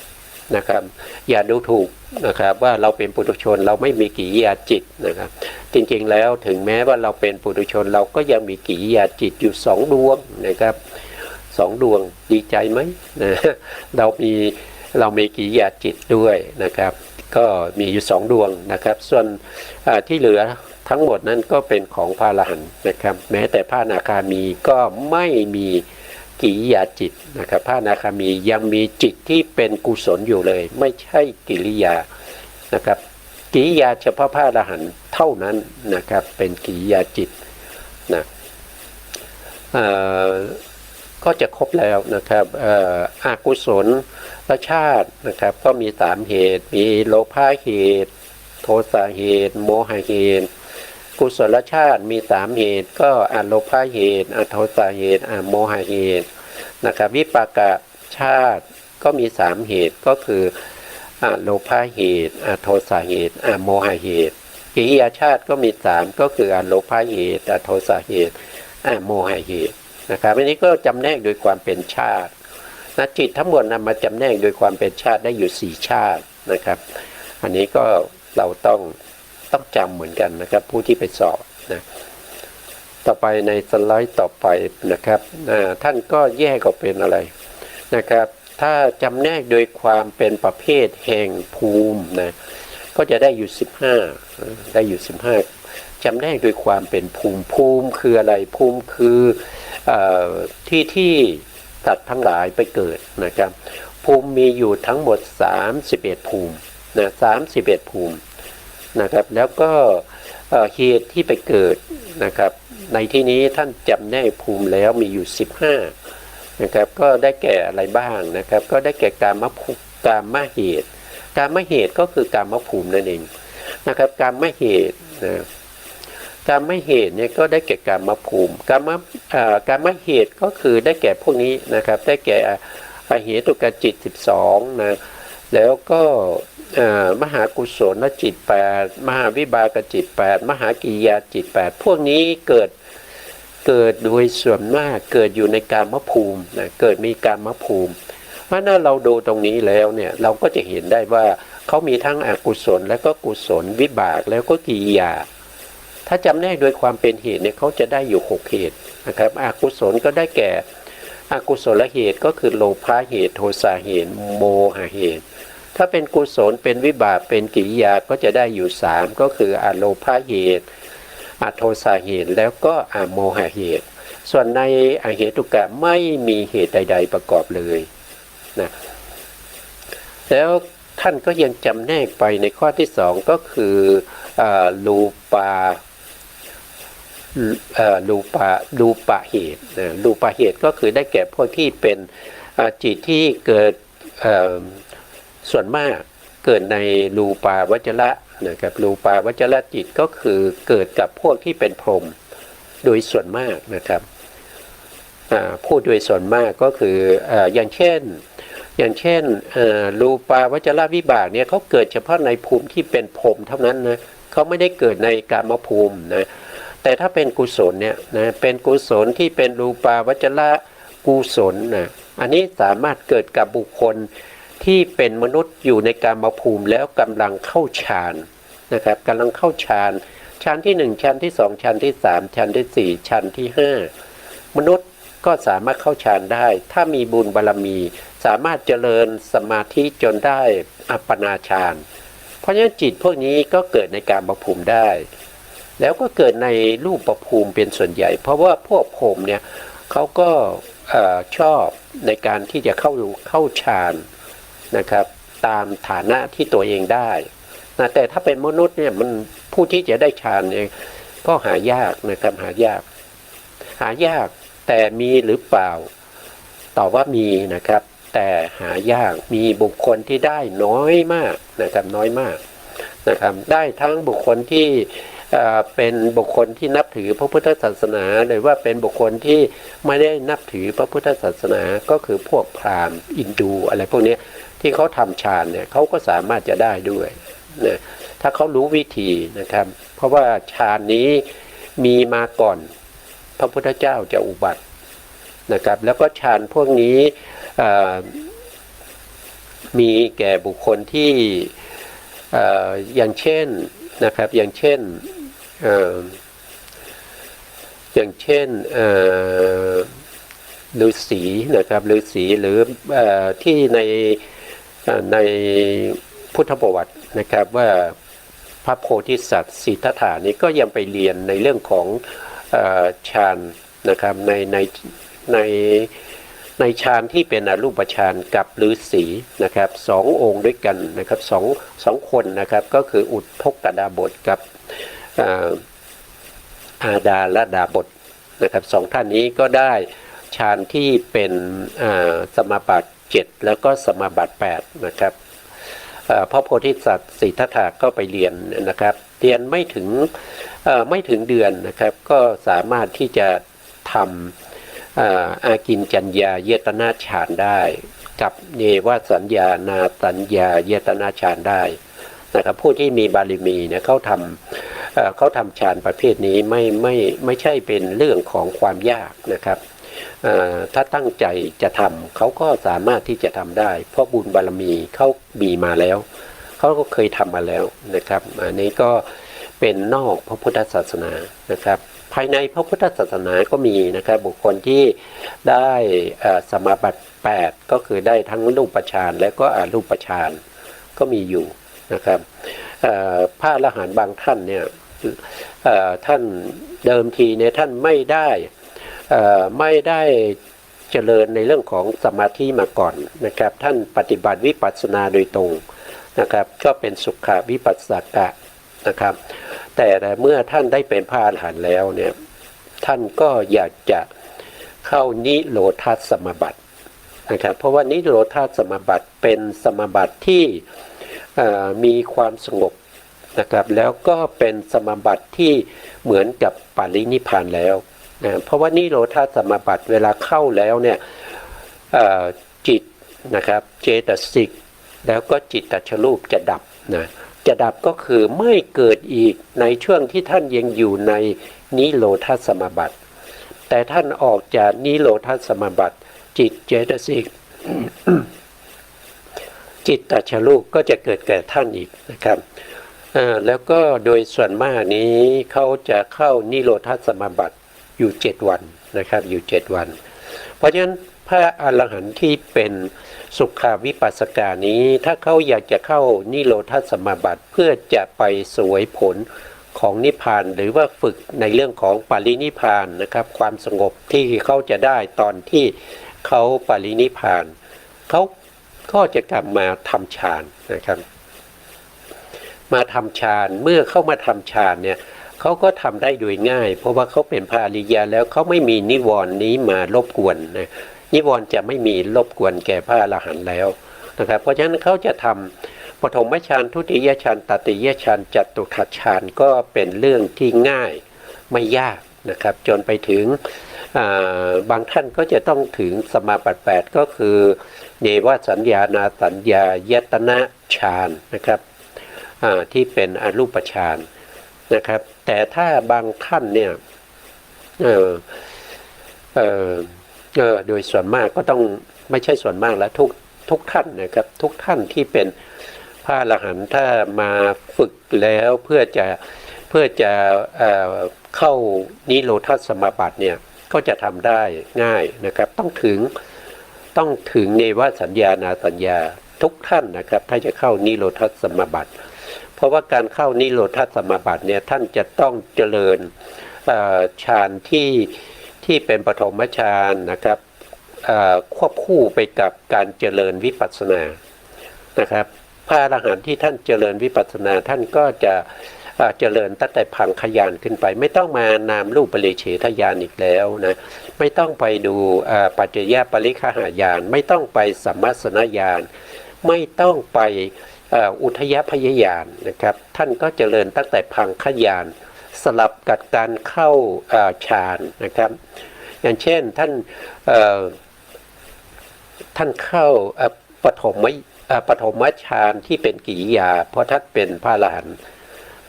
นะครับอย่าดูถูกนะครับว่าเราเป็นปุถุชนเราไม่มีกิริยาจิตนะครับจริงๆแล้วถึงแม้ว่าเราเป็นปุถุชนเราก็ยังมีกิริยาจิตอยู่2ดวงนะครับ2ดวงดีใจไหมนะเรามีกิริยาจิตด้วยนะครับก็มีอยู่2ดวงนะครับส่วนที่เหลือทั้งหมดนั้นก็เป็นของพระอรหันต์นะครับแม้แต่พระอนาคามีก็ไม่มีกิริยาจิตนะครับพระอนาคามียังมีจิตที่เป็นกุศลอยู่เลยไม่ใช่กิริยานะครับกิริยาเฉพาะพระอรหันต์เท่านั้นนะครับเป็นกิริยาจิตนะก็จะครบแล้วนะครับอกุศลชาตินะครับก็มี3เหตุมีโลภะเหตุโทสะเหตุโมหะเหตุกุศลชาติมี3เหตุก็อโลภะเหตุอโทสะเหตุอโมหะเหตุนะครับวิปากชาติก็มี3เหตุก็คืออโลภะเหตุอโทสะเหตุอโมหะเหตุกิริยาชาติก็มี3ก็คืออโลภะเหตุอโทสะเหตุอโมหะเหตุนะครับอันนี้ก็จำแนกโดยความเป็นชาติจิตทั้งหมดนำมาจำแนกโดยความเป็นชาติได้อยู่4ชาตินะครับอันนี้ก็เราต้องจำเหมือนกันนะครับผู้ที่ไปสอบนะ ต่อไปในสไลด์ต่อไปนะครับท่านก็แยกออกเป็นอะไรนะครับถ้าจำแนกโดยความเป็นประเภทแห่งภูมินะก็จะได้อยู่15ได้อยู่15จำแนกโดยความเป็นภูมิคืออะไรภูมิคือที่สัตว์ทั้งหลายไปเกิดนะครับภูมิมีอยู่ทั้งหมด31ภูมินะ31ภูมินะครับแล้วก็เหตุที่ไปเกิดนะครับในที่นี้ท่านจำแนกภูมิแล้วมีอยู่15นะครับก็ได้แก่อะไรบ้างนะครับก็ได้แก่กามเหตุกามเหตุก็คือกามภูมินั่นเองนะครับกามเหตุนะกามเหตุเนี่ยก็ได้แก่กามภูมิกามเหตุก็คือได้แก่พวกนี้นะครับได้แก่เหตุกจิต12นะแล้วก็มหากุศลจิต8มหาวิบากจิต8มหากิริยาจิต8พวกนี้เกิดโดยส่วนมากเกิดอยู่ในกามภูมินะเกิดมีกามภูมิเพราะนั้นเราดูตรงนี้แล้วเนี่ยเราก็จะเห็นได้ว่าเขามีทั้งอกุศลและก็กุศลวิบากแล้วก็กิริยาถ้าจำแนกโดยความเป็นเหตุเนี่ยเขาจะได้อยู่6เหตุนะครับอกุศลก็ได้แก่อกุศลเหตุก็คือโลภะเหตุโทสะเหตุโมหะเหตุถ้าเป็นกุศลเป็นวิบากเป็นกิริยาก็จะได้อยู่3ก็คืออโลภะเหตุอโทสะเหตุแล้วก็อโมหะเหตุส่วนในอเหตุกะไม่มีเหตุใดๆประกอบเลยนะแล้วท่านก็ยังจำแนกไปในข้อที่2ก็คือรูปะเหตุรูปะเหตุก็คือได้แก่พวกที่เป็นจิตที่เกิดส่วนมากเกิดในรูปาวจระนะครับรูปาวจระจิตก็คือเกิดกับพวกที่เป็นพรหมโดยส่วนมากนะครับพูดโดยส่วนมากก็คืออย่างเช่นรูปาวจระวิบากเนี่ยเขาเกิดเฉพาะในภูมิที่เป็นพรหมเท่านั้นนะเขาไม่ได้เกิดในกามภูมินะแต่ถ้าเป็นกุศลเนี่ยนะเป็นกุศลที่เป็นรูปาวจระกุศลนะอันนี้สามารถเกิดกับบุคคลที่เป็นมนุษย์อยู่ในกามภูมิแล้วกำลังเข้าฌานนะครับกำลังเข้าฌานที่1ฌานที่2ฌานที่3ฌานที่4ฌานที่5มนุษย์ก็สามารถเข้าฌานได้ถ้ามีบุญบารมีสามารถเจริญสมาธิจนได้อัปปนาฌานเพราะฉะนั้นจิตพวกนี้ก็เกิดในกามภูมิได้แล้วก็เกิดในรูปภูมิเป็นส่วนใหญ่เพราะว่าพวกพรหมเนี่ยเขาก็ชอบในการที่จะเข้าฌานนะครับตามฐานะที่ตัวเองได้นะแต่ถ้าเป็นมนุษย์เนี่ยมันผู้ที่จะได้ฌานเองก็หายากนะครับหายากแต่มีหรือเปล่าตอบว่ามีนะครับแต่หายากมีบุคคลที่ได้น้อยมากนะครับน้อยมากนะครับได้ทั้งบุคคลที่เป็นบุคคลที่นับถือพระพุทธศาสนาหรือว่าเป็นบุคคลที่ไม่ได้นับถือพระพุทธศาสนาก็คือพวกพราหมณ์อินดูอะไรพวกนี้ที่เขาทำฌานเนี่ยเขาก็สามารถจะได้ด้วยนะถ้าเขารู้วิธีนะครับเพราะว่าฌานนี้มีมาก่อนพระพุทธเจ้าจะอุบัตินะครับแล้วก็ฌานพวกนี้มีแก่บุคคลที่อย่างเช่นนะครับอย่างเช่นฤาษีนะครับฤาษีหรือที่ในพุทธประวัตินะครับว่าพระโพธิสัตว์สิทธัตถะนี้ก็ยังไปเรียนในเรื่องของฌานนะครับในฌานที่เป็นอรูปฌานกับฤาษีนะครับ2องค์ด้วยกันนะครับสองคนนะครับก็คืออุทธกดาบทกับอาดาลดาบทนะครับ2ท่านนี้ก็ได้ฌานที่เป็นสมาบัติ7แล้วก็สมาบัติ8นะครับพระโพธิสัตว์สิทธัตถะก็ไปเรียนนะครับเรียนไม่ถึงเดือนนะครับก็สามารถที่จะทำอากินจัญญาเยตนาฌานได้กับเนวสัญญานาสัญญาเยตนาฌานได้นะครับผู้ที่มีบารมีเนี่ยเขาทำฌานประเภทนี้ไม่ใช่เป็นเรื่องของความยากนะครับถ้าตั้งใจจะทำเขาก็สามารถที่จะทำได้เพราะบุญบารมีเขามีมาแล้วเขาก็เคยทำมาแล้วนะครับอันนี้ก็เป็นนอกพระพุทธศาสนานะครับ ภายในพระพุทธศาสนาก็มีนะครับบุคคลที่ได้สมาบัติ8ก็คือได้ทั้งรูปฌานและก็อรูปฌานก็มีอยู่นะครับพระอรหันต์บางท่านเนี่ยท่านเดิมทีเนี่ยท่านไม่ได้เจริญในเรื่องของสมาธิมาก่อนนะครับท่านปฏิบัติวิปัสสนาโดยตรงนะครับก็เป็นสุขวิปัสสกะนะครับแต่เมื่อท่านได้เป็นพระอรหันต์แล้วเนี่ยท่านก็อยากจะเข้านิโรธสมาบัตินะครับเพราะว่านิโรธสมาบัติเป็นสมาบัติที่มีความสงบนะครับแล้วก็เป็นสมาบัติที่เหมือนกับปรินิพพานแล้วนะเพราะว่านิโรธสมาบัติเวลาเข้าแล้วเนี่ยจิตนะครับเจตสิกแล้วก็จิตตชรูปจะดับนะจะดับก็คือไม่เกิดอีกในช่วงที่ท่านยังอยู่ในนิโรธสมาบัติแต่ท่านออกจากนิโรธสมาบัติจิตเจตสิก จิตตชรูปก็จะเกิดแก่ท่านอีกนะครับแล้วก็โดยส่วนมากนี้เขาจะเข้านิโรธสมาบัติอยู่7วันนะครับอยู่7วันเพราะฉะนั้นพระอรหันต์ที่เป็นสุขวิปัสสกานี้ถ้าเขาอยากจะเข้านิโรธสมาบัติเพื่อจะไปเสวยผลของนิพพานหรือว่าฝึกในเรื่องของปรินิพพานนะครับความสงบที่เขาจะได้ตอนที่เขาปรินิพพานเขาก็จะกลับมาทำฌานนะครับมาทำฌานเมื่อเข้ามาทำฌานเนี่ยเขาก็ทำได้โดยง่ายเพราะว่าเขาเป็นพระอริยะแล้วเขาไม่มีนิวรณ์นี้มารบกวนนะนิวรณ์จะไม่มีรบกวนแก่พระอรหันต์แล้วนะครับเพราะฉะนั้นเขาจะทำปฐมฌานทุติยฌานตติยฌานจตุตถฌานก็เป็นเรื่องที่ง่ายไม่ยากนะครับจนไปถึงบางท่านก็จะต้องถึงสมาบัติ8ก็คือเนวสัญญานาสัญญายตนะฌานนะครับที่เป็นอรูปฌานนะครับแต่ถ้าบางท่านเนี่ยโดยส่วนมากก็ต้องไม่ใช่ส่วนมากแล้วทุกท่านนะครับทุกท่านที่เป็นพระอรหันต์ถ้ามาฝึกแล้วเพื่อจะเข้านิโรธสมาบัติเนี่ยก็จะทำได้ง่ายนะครับต้องถึงเนวสัญญานาสัญญาทุกท่านนะครับถ้าจะเข้านิโรธสมาบัติเพราะว่าการเข้านิโรธสมาบัติเนี่ยท่านจะต้องเจริญฌานที่เป็นปฐมฌานนะครับควบคู่ไปกับการเจริญวิปัสสนานะครับพระอรหันต์ที่ท่านเจริญวิปัสสนาท่านก็จะเจริญตั้งแต่พังคญาณขึ้นไปไม่ต้องมานามรูปปริเฉทญาณอีกแล้วนะไม่ต้องไปดูปัจจยปริฆหายานไม่ต้องไปสัมมัสสนญาณไม่ต้องไปอุทยพยญาณนะครับท่านก็เจริญตั้งแต่พังคญาณสลับกับการเข้าฌานนะครับอย่างเช่นท่านเข้าปฐมฌานที่เป็นกิริยาเพราะท่านเป็นพระอรหันต์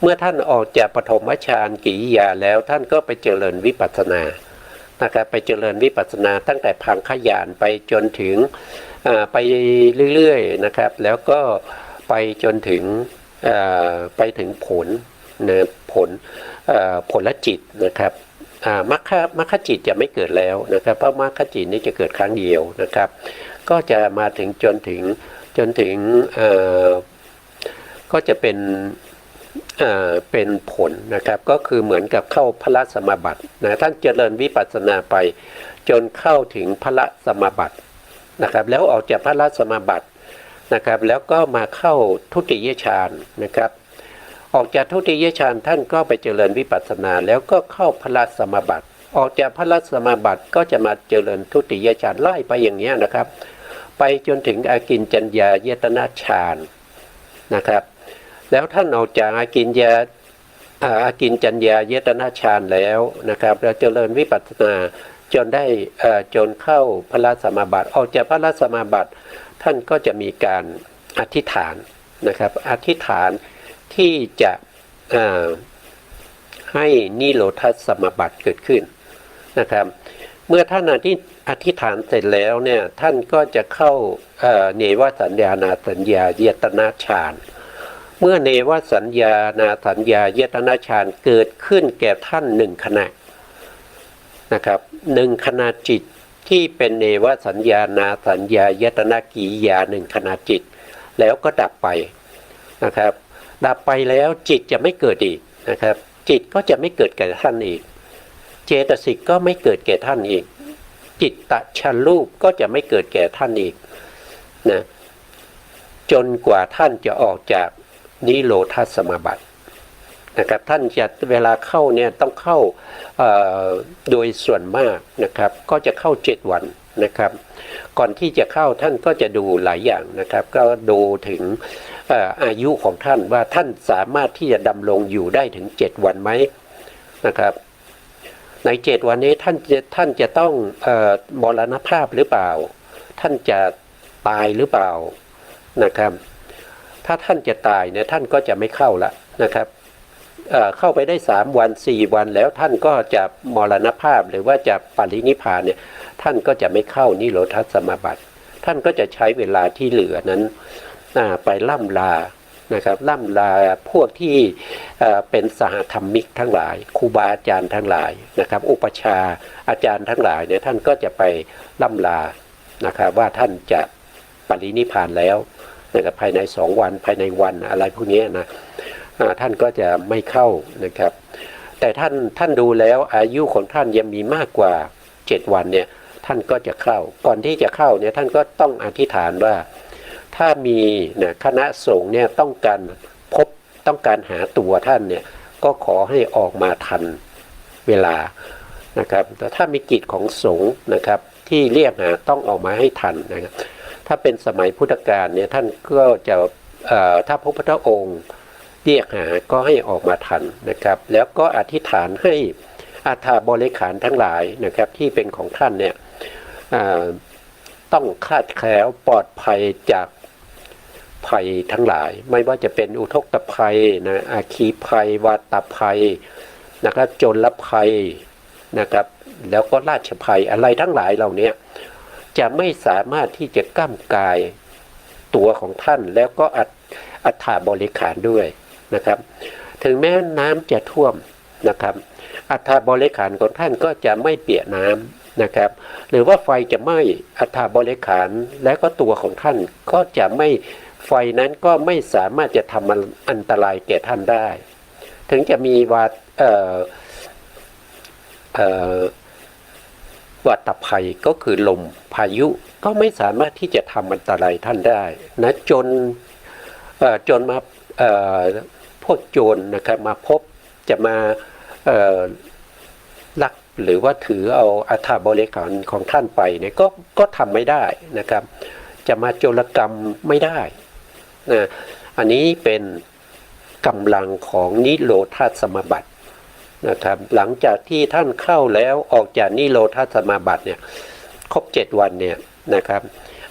เมื่อท่านออกจากปฐมฌานกิริยาแล้วท่านก็ไปเจริญวิปัสสนานะครับไปเจริญวิปัสสนาตั้งแต่พังคญาณไปจนถึงไปเรื่อยๆนะครับแล้วก็ไปจนถึงผลนะผลจิตนะครับมรรคจิตจะไม่เกิดแล้วนะครับเพราะมรรคจิตนี้จะเกิดครั้งเดียวนะครับก็จะมาถึงจนถึงก็จะเป็นผลนะครับก็คือเหมือนกับเข้าพระสมาบัตินะท่านเจริญวิปัสสนาไปจนเข้าถึงพระสมาบัตินะครับแล้วออกจากพระสมาบัตินะครับแล้วก็มาเข้าทุติยฌานนะครับออกจากทุติยฌานท่านก็ไปเจริญวิปัสสนาแล้วก็เข้าพระสมาบัติออกจากพระสมาบัติก็จะมาเจริญทุติยฌานไล่ไปอย่างนี้นะครับไปจนถึงอากิญจัญญายตนะฌานนะครับแล้วท่านออกจากอากิญจัญญายตนะฌานแล้วนะครับแล้วเจริญวิปัสสนาจนได้จนเข้าพระสมาบัติออกจากพระสมาบัติท่านก็จะมีการอธิษฐานนะครับอธิษฐานที่จะให้นิโรธสมาบัติเกิดขึ้นนะครับเมื่อท่านอธิษฐานเสร็จแล้วเนี่ยท่านก็จะเข้าเนวสัญญานาสัญญายตนะฌานเมื่อเนวสัญญานาสัญญายตนะฌานเกิดขึ้นแก่ท่าน1ขณะ นะครับหนึ่งขณะจิตที่เป็นเนวสัญญานาสัญญายตนะกิริยาหนึ่งขณะจิตแล้วก็ดับไปนะครับดับไปแล้วจิตจะไม่เกิดอีกนะครับจิตก็จะไม่เกิดแก่ท่านอีกเจตสิกก็ไม่เกิดแก่ท่านอีกจิตตชัลลูปก็จะไม่เกิดแก่ท่านอีกนะจนกว่าท่านจะออกจากนิโรธสมาบัตินะครับท่านจะเวลาเข้าเนี่ยต้องเข้าโดยส่วนมากนะครับก็จะเข้า7 วันนะครับก่อนที่จะเข้าท่านก็จะดูหลายอย่างนะครับก็ดูถึงอายุของท่านว่าท่านสามารถที่จะดำรงอยู่ได้ถึง7 วันไหมนะครับใน7 วันนี้ท่านจะต้องมรณภาพหรือเปล่าท่านจะตายหรือเปล่านะครับถ้าท่านจะตายเนี่ยท่านก็จะไม่เข้าละนะครับเข้าไปได้3 วัน 4 วันแล้วท่านก็จะมรณภาพหรือว่าจะปรินิพพานเนี่ยท่านก็จะไม่เข้านิโรธสมาบัติท่านก็จะใช้เวลาที่เหลือนั้นไปล่ำลานะครับล่ำลาพวกที่เป็นสหธรรมิกทั้งหลายครูบาอาจารย์ทั้งหลายนะครับอุปชาอาจารย์ทั้งหลายเนี่ยท่านก็จะไปล่ำลานะครับว่าท่านจะปรินิพพานแล้วนะครับภายใน2 วันภายในวันอะไรพวกนี้นะท่านก็จะไม่เข้านะครับแต่ท่านดูแล้วอายุของท่านยังมีมากกว่า7 วันเนี่ยท่านก็จะเข้าก่อนที่จะเข้าเนี่ยท่านก็ต้องอธิษฐานว่าถ้ามีนะคณะสงฆ์เนี่ยต้องการหาตัวท่านเนี่ยก็ขอให้ออกมาทันเวลานะครับแต่ถ้ามีกิจของสงฆ์นะครับที่เรียกหาต้องออกมาให้ทันนะครับถ้าเป็นสมัยพุทธกาลเนี่ยท่านก็จะถ้าพระพุทธองค์เรียกหาก็ให้ออกมาทันนะครับแล้วก็อธิษฐานให้อาถาบริขารทั้งหลายนะครับที่เป็นของท่านเนี่ยต้องคลาดแคล้วปลอดภัยจากภัยทั้งหลายไม่ว่าจะเป็นอุทกภัยนะอาคีภัยวาตภัยนะครับโจรภัยนะครับแล้วก็ราชภัยอะไรทั้งหลายเหล่านี้จะไม่สามารถที่จะก้ำกายตัวของท่านแล้วก็อัฐบริขารด้วยนะครับถึงแม้น้ำจะท่วมนะครับอัฐบริขารของท่านก็จะไม่เปียกน้ำนะครับหรือว่าไฟจะไหม้อัฐบริขารและก็ตัวของท่านก็จะไม่ไฟนั้นก็ไม่สามารถจะทำอันตรายแก่ท่านได้ถึงจะมีวัฏภัยก็คือลมพายุก็ไม่สามารถที่จะทำอันตรายท่านได้นะจนมาพวกโจรนะครับมาพบจะมาลักหรือว่าถือเอาอัฐบริขารของท่านไปเนี่ยก็ทำไม่ได้นะครับจะมาโจรกรรมไม่ได้นะอันนี้เป็นกำลังของนิโรธสมาบัตินะครับหลังจากที่ท่านเข้าแล้วออกจากนิโรธสมาบัติเนี่ยครบ7 วันเนี่ยนะครับ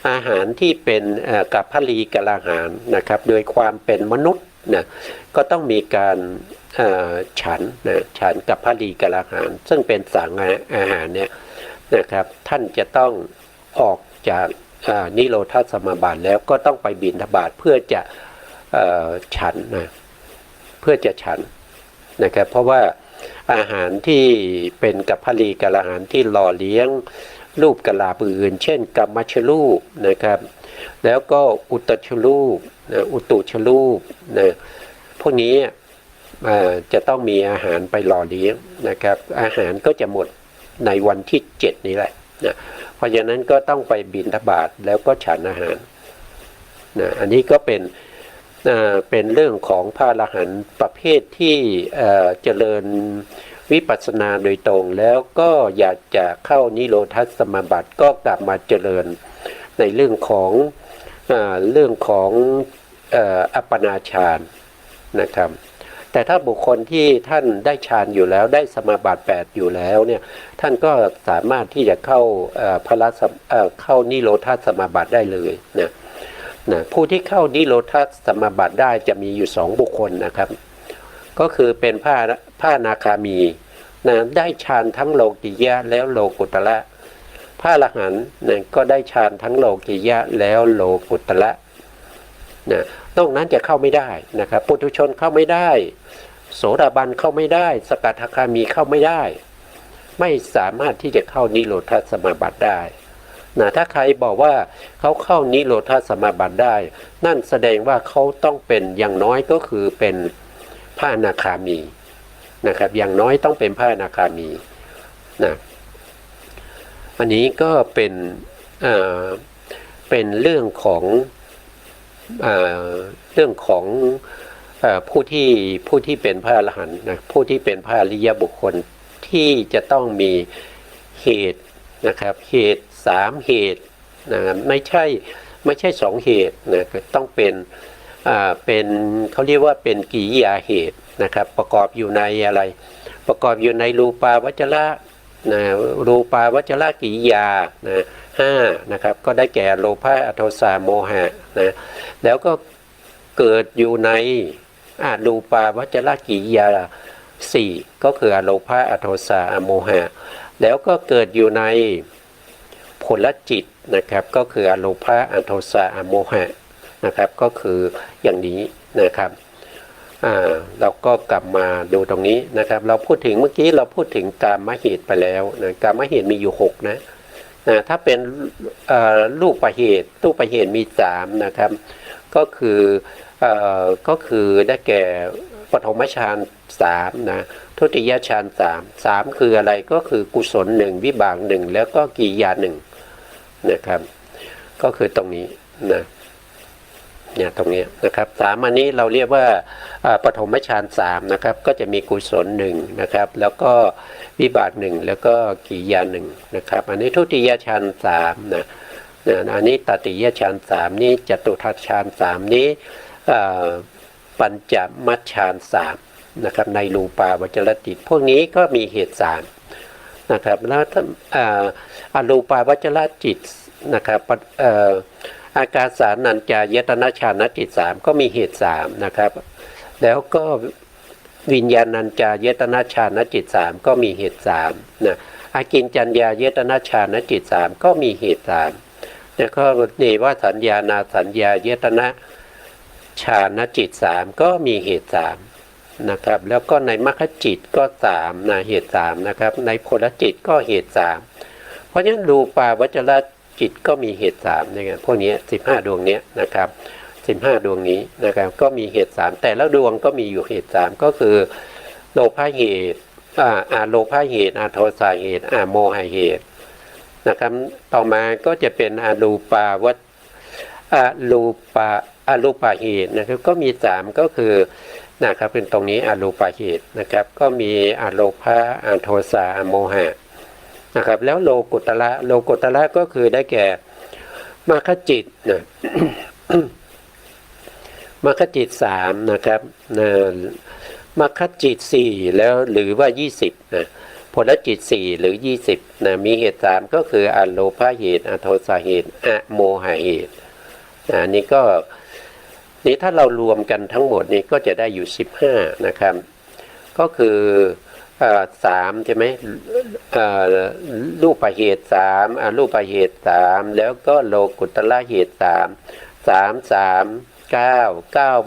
อาหารที่เป็นกับพลีกะลาหารนะครับโดยความเป็นมนุษย์นะก็ต้องมีการฉันกับพลีกะลาหารซึ่งเป็นสังอาหารเนี่ยนะครับท่านจะต้องออกจากนิโรธสมาบัติแล้วก็ต้องไปบิณฑบาตเพื่อจะฉันนะเพื่อจะฉันนะครับเพราะว่าอาหารที่เป็นกับพลีกะลาหารที่หล่อเลี้ยงรูปกะลาอื่นเช่นกัมมัชรูปนะครับแล้วก็อุตชรูปอุตุชรูปนะพวกนี้จะต้องมีอาหารไปหล่อเลี้ยงนะครับอาหารก็จะหมดในวันที่7นี้แหละนะเพราะฉะนั้นก็ต้องไปบิณฑบาตแล้วก็ฉันอาหารนะอันนี้ก็เป็นเรื่องของพระอรหันต์ประเภทที่เจริญวิปัสสนาโดยตรงแล้วก็อยากจะเข้านิโรธสมาบัติก็กลับมาเจริญในเรื่องของอัปปนาฌานนะครับแต่ถ้าบุคคลที่ท่านได้ฌานอยู่แล้วได้สมาบัติ8อยู่แล้วเนี่ยท่านก็สามารถที่จะเข้าเข้านิโรธสมาบัติได้เลยนะผู้ที่เข้านิโรธสมาบัติได้จะมีอยู่2 บุคคลนะครับก็คือเป็นพระอนาคามีนะได้ฌานทั้งโลกิยะแล้วโลกุตระพระอรหันต์นะก็ได้ฌานทั้งโลกิยะแล้วโลกุตระนะนอกนั้นจะเข้าไม่ได้นะครับปุถุชนเข้าไม่ได้โสดาบันเข้าไม่ได้สกทาคามีเข้าไม่ได้ ไม่สามารถที่จะเข้านิโรธสมาบัติได้นะถ้าใครบอกว่าเขาเข้านิโรธสมาบัติได้นั่นแสดงว่าเขาต้องเป็นอย่างน้อยก็คือเป็นพระอนาคามีนะครับอย่างน้อยต้องเป็นพระอนาคามีนะอันนี้ก็เป็นเรื่องของผู้ที่เป็นพระอรหันต์นะผู้ที่เป็นพระอริยบุคคลที่จะต้องมีเหตุนะครับเหตุ3เหตุนะไม่ใช่2เหตุนะต้องเป็นเขาเรียกว่าเป็นกิริยาเหตุนะครับประกอบอยู่ในอะไรประกอบอยู่ในรูปาวจระนะรูปาวจระกิริยานะ5นะครับก็ได้แก่โลภะอโทสะโมหะนะแล้วก็เกิดอยู่ในอรูปาวจระกิริยา4ก็คืออโลภะอโทสะโมหะแล้วก็เกิดอยู่ในผลจิตนะครับก็คืออโลภะอโทสะโมหะนะครับก็คืออย่างนี้นะครับเราก็กลับมาดูตรงนี้นะครับเราพูดถึงเมื่อกี้เราพูดถึงกามเหตุไปแล้วนะกามเหตุมีอยู่6นะถ้าเป็นรูปเหตุมี3นะครับก็คือได้แก่ปฐมฌาน3นะทุติยฌาน3คืออะไรก็คือกุศล1วิบาก1แล้วก็กิริยา1นะครับก็คือตรงนี้นะเนี่ยตรงนี้นะครับ3อันนี้เราเรียกว่าปฐมฌาน3นะครับก็จะมีกุศล1นะครับแล้วก็วิบาก1แล้วก็กิริยา1นะครับอันนี้ทุติยฌาน3นะอันนี้ตติยฌาน3นี้จตุทัชฌาน3นี้ปัญจมัชฌาน3นะครับในรูปาวจรจิตพวกนี้ก็มีเหตุ3นะครับแล้วอรูปาวจรจิตนะครับอากาสานัญจายตนะฌานจิต3ก็มีเหตุ3นะครับแล้วก็วิญญาณัญจายตนะฌานจิต3ก็มีเหตุ3นะอากิญจัญญายตนะฌานจิต3ก็มีเหตุ3แล้วก็เนวสัญญานาสัญญายตนะฌานจิต3ก็มีเหตุ3นะครับแล้วก็ในมรรคจิตก็3นะเหตุ3นะครับในผลจิตก็เหตุ3เพราะฉะนั้นรูปาวจรจิตก็มีเหตุ3อย่างเงี้ยพวกนี้15ดวงเนี้ยนะครับ15ดวงนี้นะครับก็มีเหตุ3แต่ละดวงก็มีอยู่เหตุ3ก็คือโลภะเหตุโลภะเหตุโทสะเหตุโมหะเหตุนะครับต่อมาก็จะเป็นอรูปเหตุนะครับก็มี3ก็คือนะครับเป็นตรงนี้อรูปเหตุนะครับก็มีอโลภะโทสะโมหะนะครับแล้วโลกุตระก็คือได้แก่มรรคจิตนะ มรรคจิต3นะครับมรรคจิต4แล้วหรือว่า20นะผลจิต4หรือ20นะมีเหตุ3ก็คืออโลภะเหตุอโทสะเหตุอโมหะเหตุนี่ก็นี่ถ้าเรารวมกันทั้งหมดนี้ก็จะได้อยู่15นะครับก็คือ3ใช่ไหมรูปเหตุ3รูปเหตุ3แล้วก็โลกุตระเหตุ9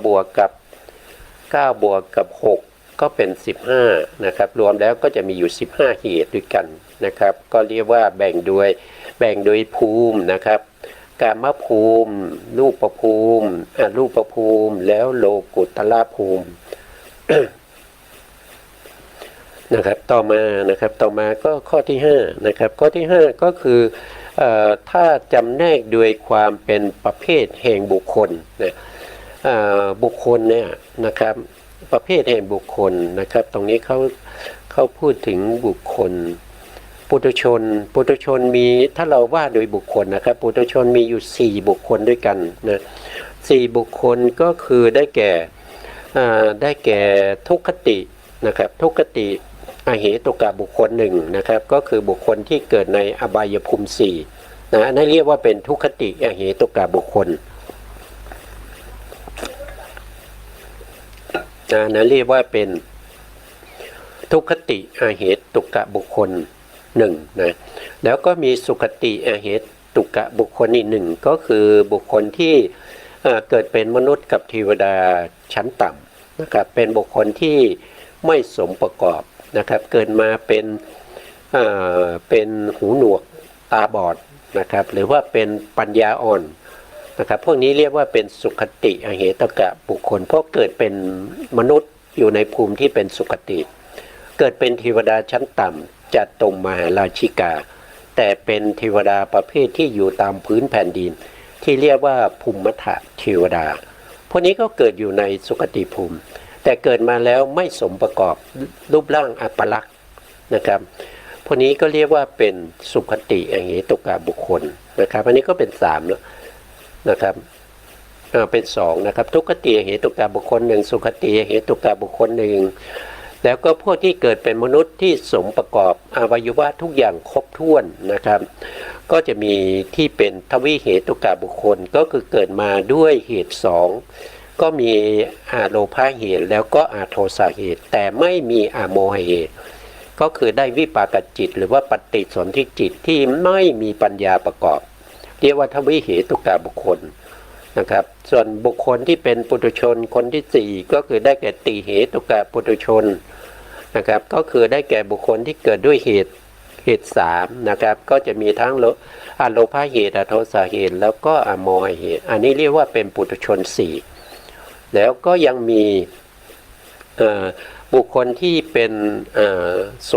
บวกกับ6ก็เป็น15นะครับรวมแล้วก็จะมีอยู่15เหตุด้วยกันนะครับก็เรียกว่าแบ่งโดยภูมินะครับกามภูมิรูปภูมิอรูปภูมิแล้วโลกุตระภูมิ นะครับต่อมาก็ข้อที่5นะครับข้อที่5ก็คือถ้าจำแนกโดยความเป็นประเภทแห่งบุคคลนะบุคคลเนี่ยนะครับประเภทแห่งบุคคลนะครับตรงนี้เขาพูดถึงบุคคลปุถุชนมีถ้าเราว่าโดยบุคคลนะครับปุถุชนมีอยู่4บุคคลด้วยกันนะ4บุคคลก็คือได้แก่ทุกขตินะครับทุกขติอเหตุกะบุคคล1นะครับก็คือบุคคลที่เกิดในอบายภูมิ4นะนั่นเรียกว่าเป็นทุกขติอเหตุกะบุคคลนั่นเรียกว่าเป็นทุกขติอเหตุกะบุคคล1นะแล้วก็มีสุขติอเหตุกะบุคคลอีก1ก็คือบุคคลที่เกิดเป็นมนุษย์กับเทวดาชั้นต่ำนะครับเป็นบุคคลที่ไม่สมประกอบนะครับเกิดมาเป็น เป็นหูหนวกตาบอดนะครับหรือว่าเป็นปัญญาอ่อนนะครับพวกนี้เรียกว่าเป็นสุขติอเหตกะบุคคลเพราะเกิดเป็นมนุษย์อยู่ในภูมิที่เป็นสุขติเกิดเป็นเทวดาชั้นต่ำจัตุมมหาราชิกาแต่เป็นเทวดาประเภทที่อยู่ตามพื้นแผ่นดินที่เรียกว่าภูมิมัทธเทวดาพวกนี้ก็เกิดอยู่ในสุคติภูมิแต่เกิดมาแล้วไม่สมประกอบรูปร่างอัปลักษณ์นะครับพวกนี้ก็เรียกว่าเป็นสุคติอเหตุกะบุคคลนะครับอันนี้ก็เป็น3แล้วนะครับเป็น2นะครับทุกขติอเหตุกะบุคคล1สุคติอเหตุกะบุคคล1แล้วก็พวกที่เกิดเป็นมนุษย์ที่สมประกอบอวัยวะทุกอย่างครบถ้วนนะครับก็จะมีที่เป็นทวิเหตุกะบุคคลก็คือเกิดมาด้วยเหตุ2ก็มีโลภะเหตุแล้วก็โทสะเหตุแต่ไม่มีโมหะเหตุก็คือได้วิปากจิตหรือว่าปฏิสนธิจิตที่ไม่มีปัญญาประกอบเรียกว่าทวิเหตุกะบุคคลนะครับส่วนบุคคลที่เป็นปุถุชนคนที่4ก็คือได้แก่ติเหตุกะปุถุชนนะครับก็คือได้แก่บุคคลที่เกิดด้วยเหตุ3นะครับก็จะมีทั้งโลภะเหตุโทสะเหตุแล้วก็โมหะเหตุอันนี้เรียกว่าเป็นปุถุชน4แล้วก็ยังมีบุคคลที่เป็นโส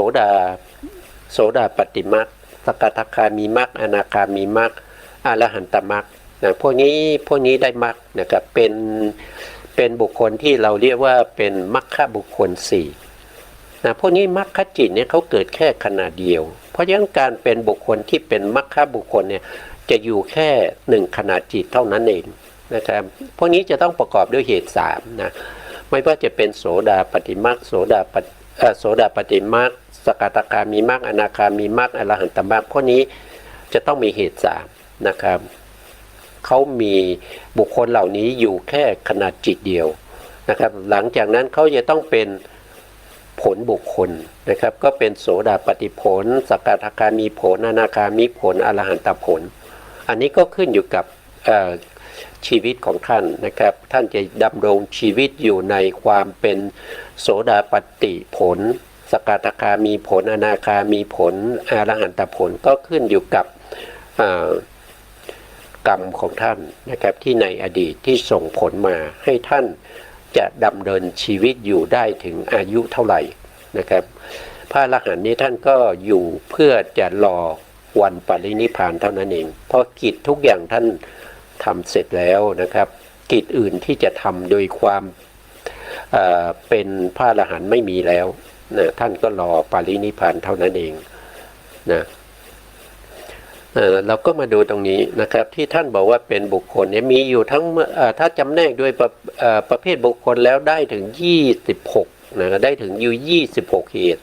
ดาปัตติมรรคสกทาคามีมรรคอนาคามีมรรคอรหันตมรรคพวกนี้ได้มรรคนะครับเป็นบุคคลที่เราเรียกว่าเป็นมรรคบุคคล4พวกนี้มรรคจิตเนี่ยเขาเกิดแค่ขณะเดียวเพราะฉะนั้นการเป็นบุคคลที่เป็นมรรคบุคคลเนี่ยจะอยู่แค่1ขณะจิตเท่านั้นเองนะครับพวกนี้จะต้องประกอบด้วยเหตุ3นะไม่ว่าจะเป็นโสดาปัตติมรรคโสดาปัตติมรรคสกทาคามีมรรคอนาคามีมรรคอรหันตมรรคพวกนี้จะต้องมีเหตุ3นะครับเขามีบุคคลเหล่านี้อยู่แค่ขณะจิตเดียวนะครับหลังจากนั้นเขาจะต้องเป็นผลบุคคลนะครับก็เป็นโสดาปัตติผลสกทาคามีผลอนาคามีผลอรหันตผลอันนี้ก็ขึ้นอยู่กับชีวิตของท่านนะครับท่านจะดำรงชีวิตอยู่ในความเป็นโสดาปัตติผลสกทาคามีผลอนาคามีผลอรหันตผลก็ขึ้นอยู่กับกรรมของท่านนะครับที่ในอดีตที่ส่งผลมาให้ท่านจะดำเนินชีวิตอยู่ได้ถึงอายุเท่าไหร่นะครับพระอรหันต์นี้ท่านก็อยู่เพื่อจะรอวันปรินิพพานเท่านั้นเองเพราะกิจทุกอย่างท่านทำเสร็จแล้วนะครับกิจอื่นที่จะทำโดยความเป็นพระอรหันต์ไม่มีแล้วนะท่านก็รอปรินิพพานเท่านั้นเองนะเราก็มาดูตรงนี้นะครับที่ท่านบอกว่าเป็นบุคคลเนี่ยมีอยู่ทั้งถ้าจำแนกด้วยประเภทบุคคลแล้วได้ถึง26นะได้ถึงอยู่26เหตุ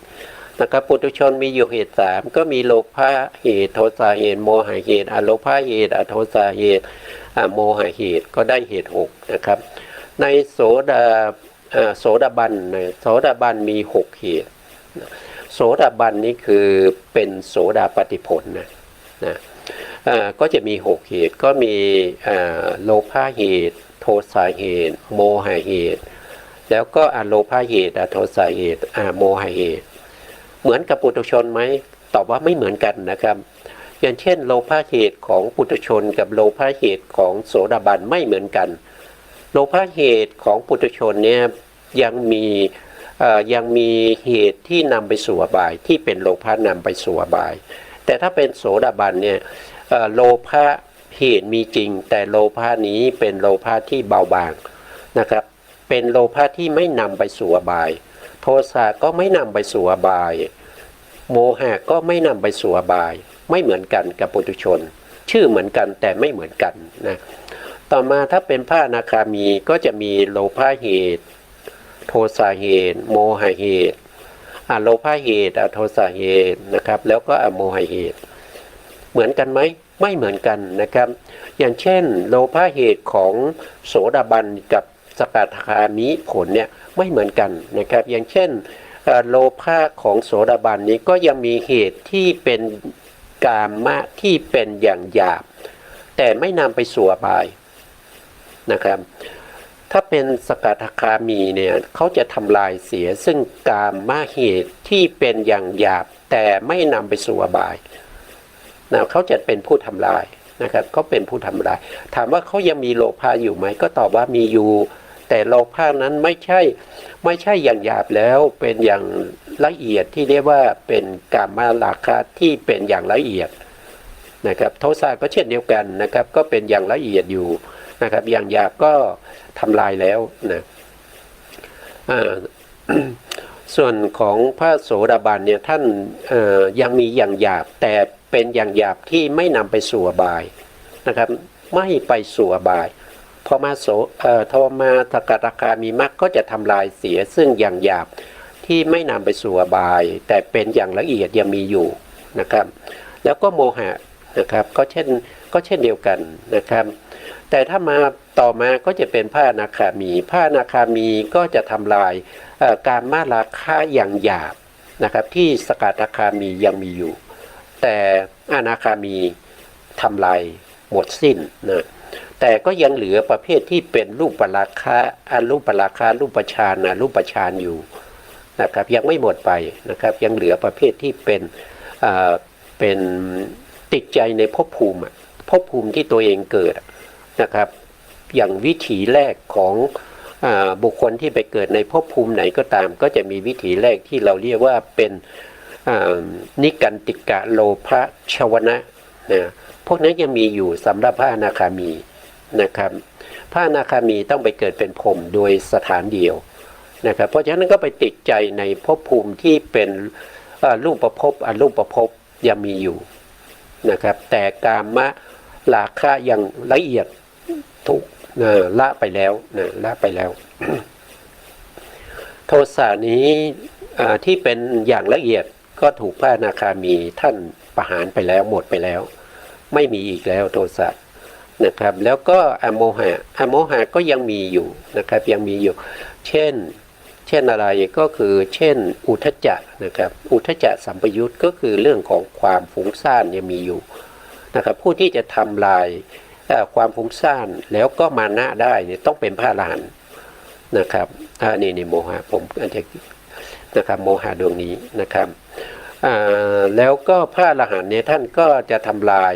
นะครับปุถุชนมีอยู่เหตุ3ก็มีโลภะเหตุโทสะเหตุโมหะเหตุอโลภะเหตุอโทสะเหตุโมหะเหตุก็ได้เหตุ6นะครับในโสดาบันมี6เหตุโสดาบันนี้คือเป็นโสดาปัตติผลนะก็จะมี6เหตุก็มีโลภะเหตุโทสะเหตุโมหะเหตุแล้วก็อโลภะเหตุอโทสะเหตุโมหะเหตุเหมือนกับปุถุชนไหมตอบว่าไม่เหมือนกันนะครับอย่างเช่นโลภะเหตุของปุถุชนกับโลภะเหตุของโสดาบันไม่เหมือนกันโลภะเหตุของปุถุชนเนี่ยยังมีเหตุที่นำไปสู่อบายที่เป็นโลภะนำไปสู่อบายแต่ถ้าเป็นโสดาบันเนี่ยโลภะเหตุมีจริงแต่โลภะนี้เป็นโลภะที่เบาบางนะครับเป็นโลภะที่ไม่นำไปสู่อบายโทสะก็ไม่นำไปสู่อบายโมหะก็ไม่นำไปสู่อบายไม่เหมือนกันกับปุถุชนชื่อเหมือนกันแต่ไม่เหมือนกันนะต่อมาถ้าเป็นพระอนาคามีก็จะมีโลภะเหตุโทสะเหตุโมหะเหตุอโลภะเหตุอโทสะเหตุนะครับแล้วก็อโมหะเหตุเหมือนกันไหมไม่เหมือนกันนะครับอย่างเช่นโลภะเหตุของโสดาบันกับสกทาคามิผลเนี่ยไม่เหมือนกันนะครับอย่างเช่นโลภะของโสดาบันนี้ก็ยังมีเหตุที่เป็นกามะที่เป็นอย่างหยาบแต่ไม่นำไปสู่อบายนะครับ ถ้าเป็นสกทาคามีเนี่ยเขาจะทำลายเสียซึ่งกามเหตุที่เป็นอย่างหยาบแต่ไม่นำไปสู่อบายนะเขาจะเป็นผู้ทำลายนะครับเขาเป็นผู้ทำลายถามว่าเขายังมีโลภะอยู่ไหมก็ตอบว่ามีอยู่แต่โลภะนั้นไม่ใช่อย่างหยาบแล้วเป็นอย่างละเอียดที่เรียกว่าเป็นกามราคะที่เป็นอย่างละเอียดนะครับโทสะก็เช่นเดียวกันนะครับก็เป็นอย่างละเอียดอยู่นะครับอย่างหยาบก็ทำลายแล้วนะส่วนของพระโสดาบันเนี่ยท่านยังมีอย่างหยาบแต่เป็นอย่างหยาบที่ไม่นำไปสู่อบายนะครับไม่ไปสู่อบายพอมาทวมาสกทาคามีมรรคก็จะทำลายเสียซึ่งอย่างหยาบที่ไม่นำไปสู่อบายแต่เป็นอย่างละเอียดยังมีอยู่นะครับแล้วก็โมหะนะครับก็เช่นเดียวกันนะครับแต่ถ้ามาต่อมาก็จะเป็นพระอนาคามีพระอนาคามีก็จะทำลายการมาราคะอย่างหยาบนะครับที่สกทาคามียังมีอยู่แต่อนาคามีทำลายหมดสิ้นนะแต่ก็ยังเหลือประเภทที่เป็นรูปราคะอรูปราคะรูปฌานนะรูปฌานอยู่นะครับยังไม่หมดไปนะครับยังเหลือประเภทที่เป็นติดใจในภพภูมิที่ตัวเองเกิดนะครับอย่างวิถีแรกของบุคคลที่ไปเกิดในภพภูมิไหนก็ตามก็จะมีวิถีแรกที่เราเรียกว่าเป็นนิกันติกะโลภะชวนะนะพวกนั้นยังมีอยู่สำหรับพระอนาคามีนะครับพระอนาคามีต้องไปเกิดเป็นพรหมโดยสถานเดียวนะครับเพราะฉะนั้นก็ไปติดใจในภพภูมิที่เป็นรูปภพอรูปภพยังมีอยู่นะครับแต่กามราคะยังละเอียดถูกละไปแล้วละไปแล้ว โทสะนี้ที่เป็นอย่างละเอียดก็ถูกพระอนาคามีท่านประหารไปแล้วหมดไปแล้วไม่มีอีกแล้วโทสะนะครับแล้วก็อโมหะก็ยังมีอยู่นะครับยังมีอยู่เช่นอะไรก็คือเช่นอุทธัจจะนะครับอุทธัจจะสัมปยุตก็คือเรื่องของความฟุ้งซ่านยังมีอยู่นะครับผู้ที่จะทำลายความฟุ้งซ่านแล้วก็มานะได้เนี่ยต้องเป็นพระอรหันต์นะครับนี่โมหะผมอาจจะนะครับโมหะดวงนี้นะครับแล้วก็พระอรหันต์เนี่ยท่านก็จะทำลาย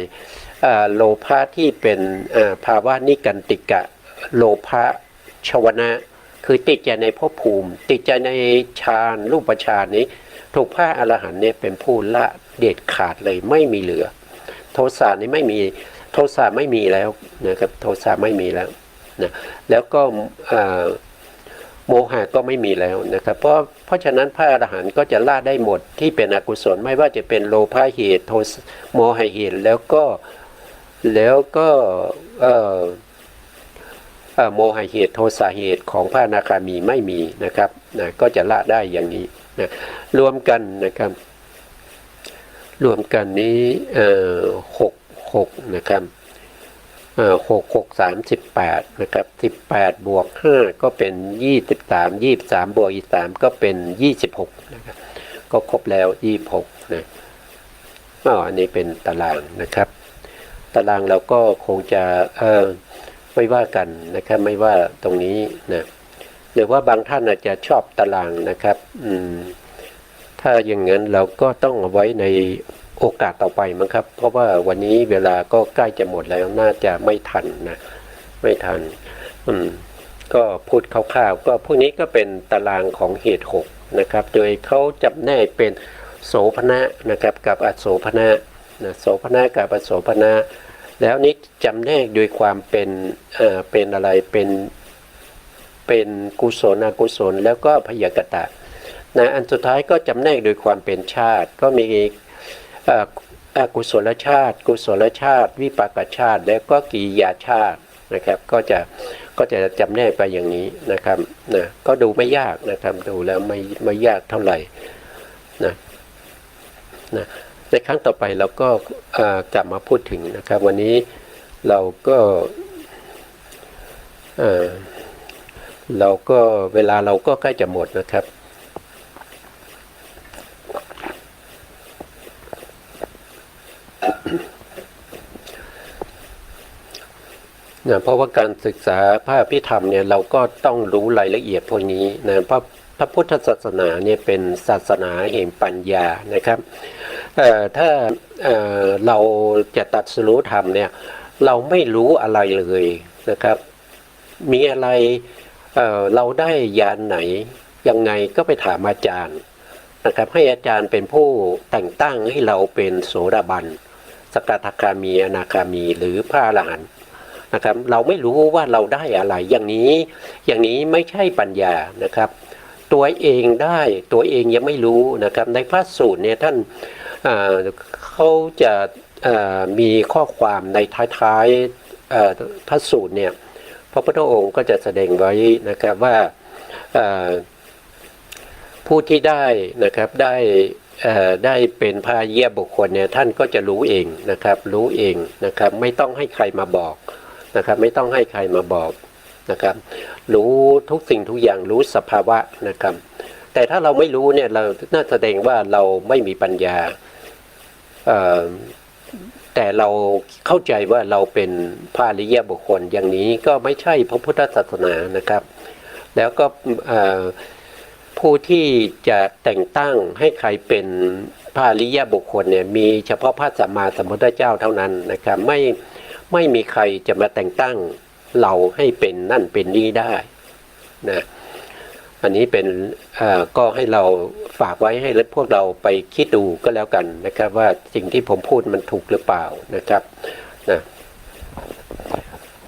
โลภะที่เป็นภาวะนิกันติกะโลภะชวนะคือติดใจในภพภูมิติดใจในฌานรูปฌานนี้ถูกพระอรหันต์เนี่ยเป็นผู้ละเด็ดขาดเลยไม่มีเหลือโทสะนี้ไม่มีโทสะไม่มีแล้วนะครับโทสะไม่มีแล้วนะแล้วก็โมหะก็ไม่มีแล้วนะครับเพราะฉะนั้นพระอรหันต์ก็จะละได้หมดที่เป็นอกุศลไม่ว่าจะเป็นโลภะเหตุโมหะเหตุแล้วก็โมหะเหตุโทสะเหตุของพระอนาคามีไม่มีนะครับนะก็จะละได้อย่างนี้นะรวมกันนะครับรวมกันนี้6นะครับ6 นะครับ18บวก5ก็เป็น23บวกอีก3ก็เป็น26นะครับก็ครบแล้ว26นะอันนี้เป็นตารางนะครับตารางเราก็คงจะไม่ว่ากันนะครับไม่ว่าตรงนี้นะหรือว่าบางท่านอาจจะชอบตารางนะครับถ้าอย่างนั้นเราก็ต้องเอาไว้ในโอกาสต่อไปมั้งครับเพราะว่าวันนี้เวลาก็ใกล้จะหมดแล้วน่าจะไม่ทันนะไม่ทันก็พูดคร่าวๆก็พวกนี้ก็เป็นตารางของเหตุ6นะครับโดยเขาจำแนกเป็นโสภณะนะครับกับอโสภณะนะโสภณะกับอโสภณะแล้วนี้จำแนกโดยความเป็นอะไรเป็นกุศลอกุศลแล้วก็พยากตะนะอันสุดท้ายก็จำแนกโดยความเป็นชาติก็มีอกุศลชาติกุศลชาติวิปากชาติและก็กิริยาชาตินะครับก็จะจำแนกไปอย่างนี้นะครับนะก็ดูไม่ยากนะครับดูแล้วไม่ยากเท่าไหร่นะในครั้งต่อไปเราก็กลับมาพูดถึงนะครับวันนี้เราก็เวลาเราก็ใกล้จะหมดนะครับ นะเพราะว่าการศึกษาพระอภิธรรมเนี่ยเราก็ต้องรู้รายละเอียดพวกนี้นะพระพุทธศาสนาเนี่ยเป็นศาสนาแห่งปัญญานะครับถ้าเราจะตรัสรู้ธรรมเนี่ยเราไม่รู้อะไรเลยนะครับมีอะไรเราได้ญาณไหนยังไงก็ไปถามอาจารย์นะครับให้อาจารย์เป็นผู้แต่งตั้งให้เราเป็นโสดาบันสกทาคามีอนาคามีหรือพระอรหันต์นะครับเราไม่รู้ว่าเราได้อะไรอย่างนี้ไม่ใช่ปัญญานะครับตัวเองได้ตัวเองยังไม่รู้นะครับในพระสูตรเนี่ยท่านเขาจะมีข้อความในท้ายพระสูตรเนี่ยพระพุทธองค์ก็จะแสดงไว้นะครับว่าผู้ที่ได้นะครับได้เป็นพระอริยบุคคลเนี่ยท่านก็จะรู้เองนะครับรู้เองนะครับไม่ต้องให้ใครมาบอกนะครับไม่ต้องให้ใครมาบอกนะครับรู้ทุกสิ่งทุกอย่างรู้สภาวะนะครับแต่ถ้าเราไม่รู้เนี่ยเราน่าแสดงว่าเราไม่มีปัญญาแต่เราเข้าใจว่าเราเป็นพระอริยบุคคลอย่างนี้ก็ไม่ใช่พระพุทธศาสนานะครับแล้วก็ผู้ที่จะแต่งตั้งให้ใครเป็นพระอริยบุคคลเนี่ยมีเฉพาะพระสัมมาสัมพุทธเจ้าเท่านั้นนะครับไม่มีใครจะมาแต่งตั้งเราให้เป็นนั่นเป็นนี้ได้นะอันนี้เป็นก็ให้เราฝากไว้ให้พวกเราไปคิดดูก็แล้วกันนะครับว่าสิ่งที่ผมพูดมันถูกหรือเปล่านะครับ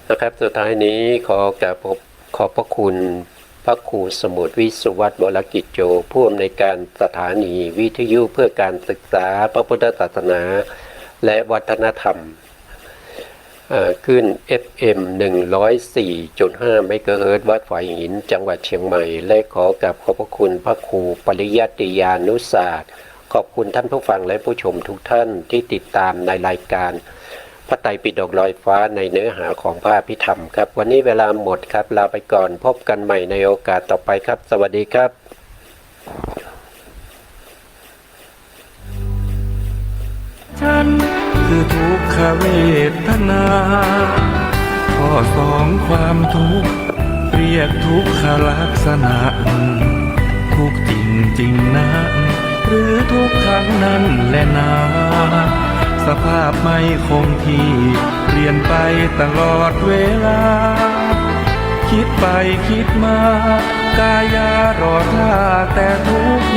นะครับสุดท้ายนี้ขอบพระคุณพระครูสมุทรวิสุวัตรวรกิจโจผู้อำนวยการสถานีวิทยุเพื่อการศึกษาพระพุทธศาสนาและวัฒนธรรมขึ้น FM 104.5 เมกะเฮิรตซ์วัดฝายหินจังหวัดเชียงใหม่และขอกราบขอบพระคุณพระครูปริยัติยานุศาสตร์ขอบคุณท่านผู้ฟังและผู้ชมทุกท่านที่ติดตามในรายการพระไตรปิฎกลอยฟ้าในเนื้อหาของพระอภิธรรมครับวันนี้เวลาหมดครับลาไปก่อนพบกันใหม่ในโอกาสต่อไปครับสวัสดีครับฉันคือทุกขเวทนาข้อสองความทุกข์เรียกทุกขลักษณะทุกจริงจริงนะหรือทุกครั้งนั้นแหละนาสภาพไม่คงที่เปลี่ยนไปตลอดเวลาคิดไปคิดมากายารอท่าแต่ทุกข์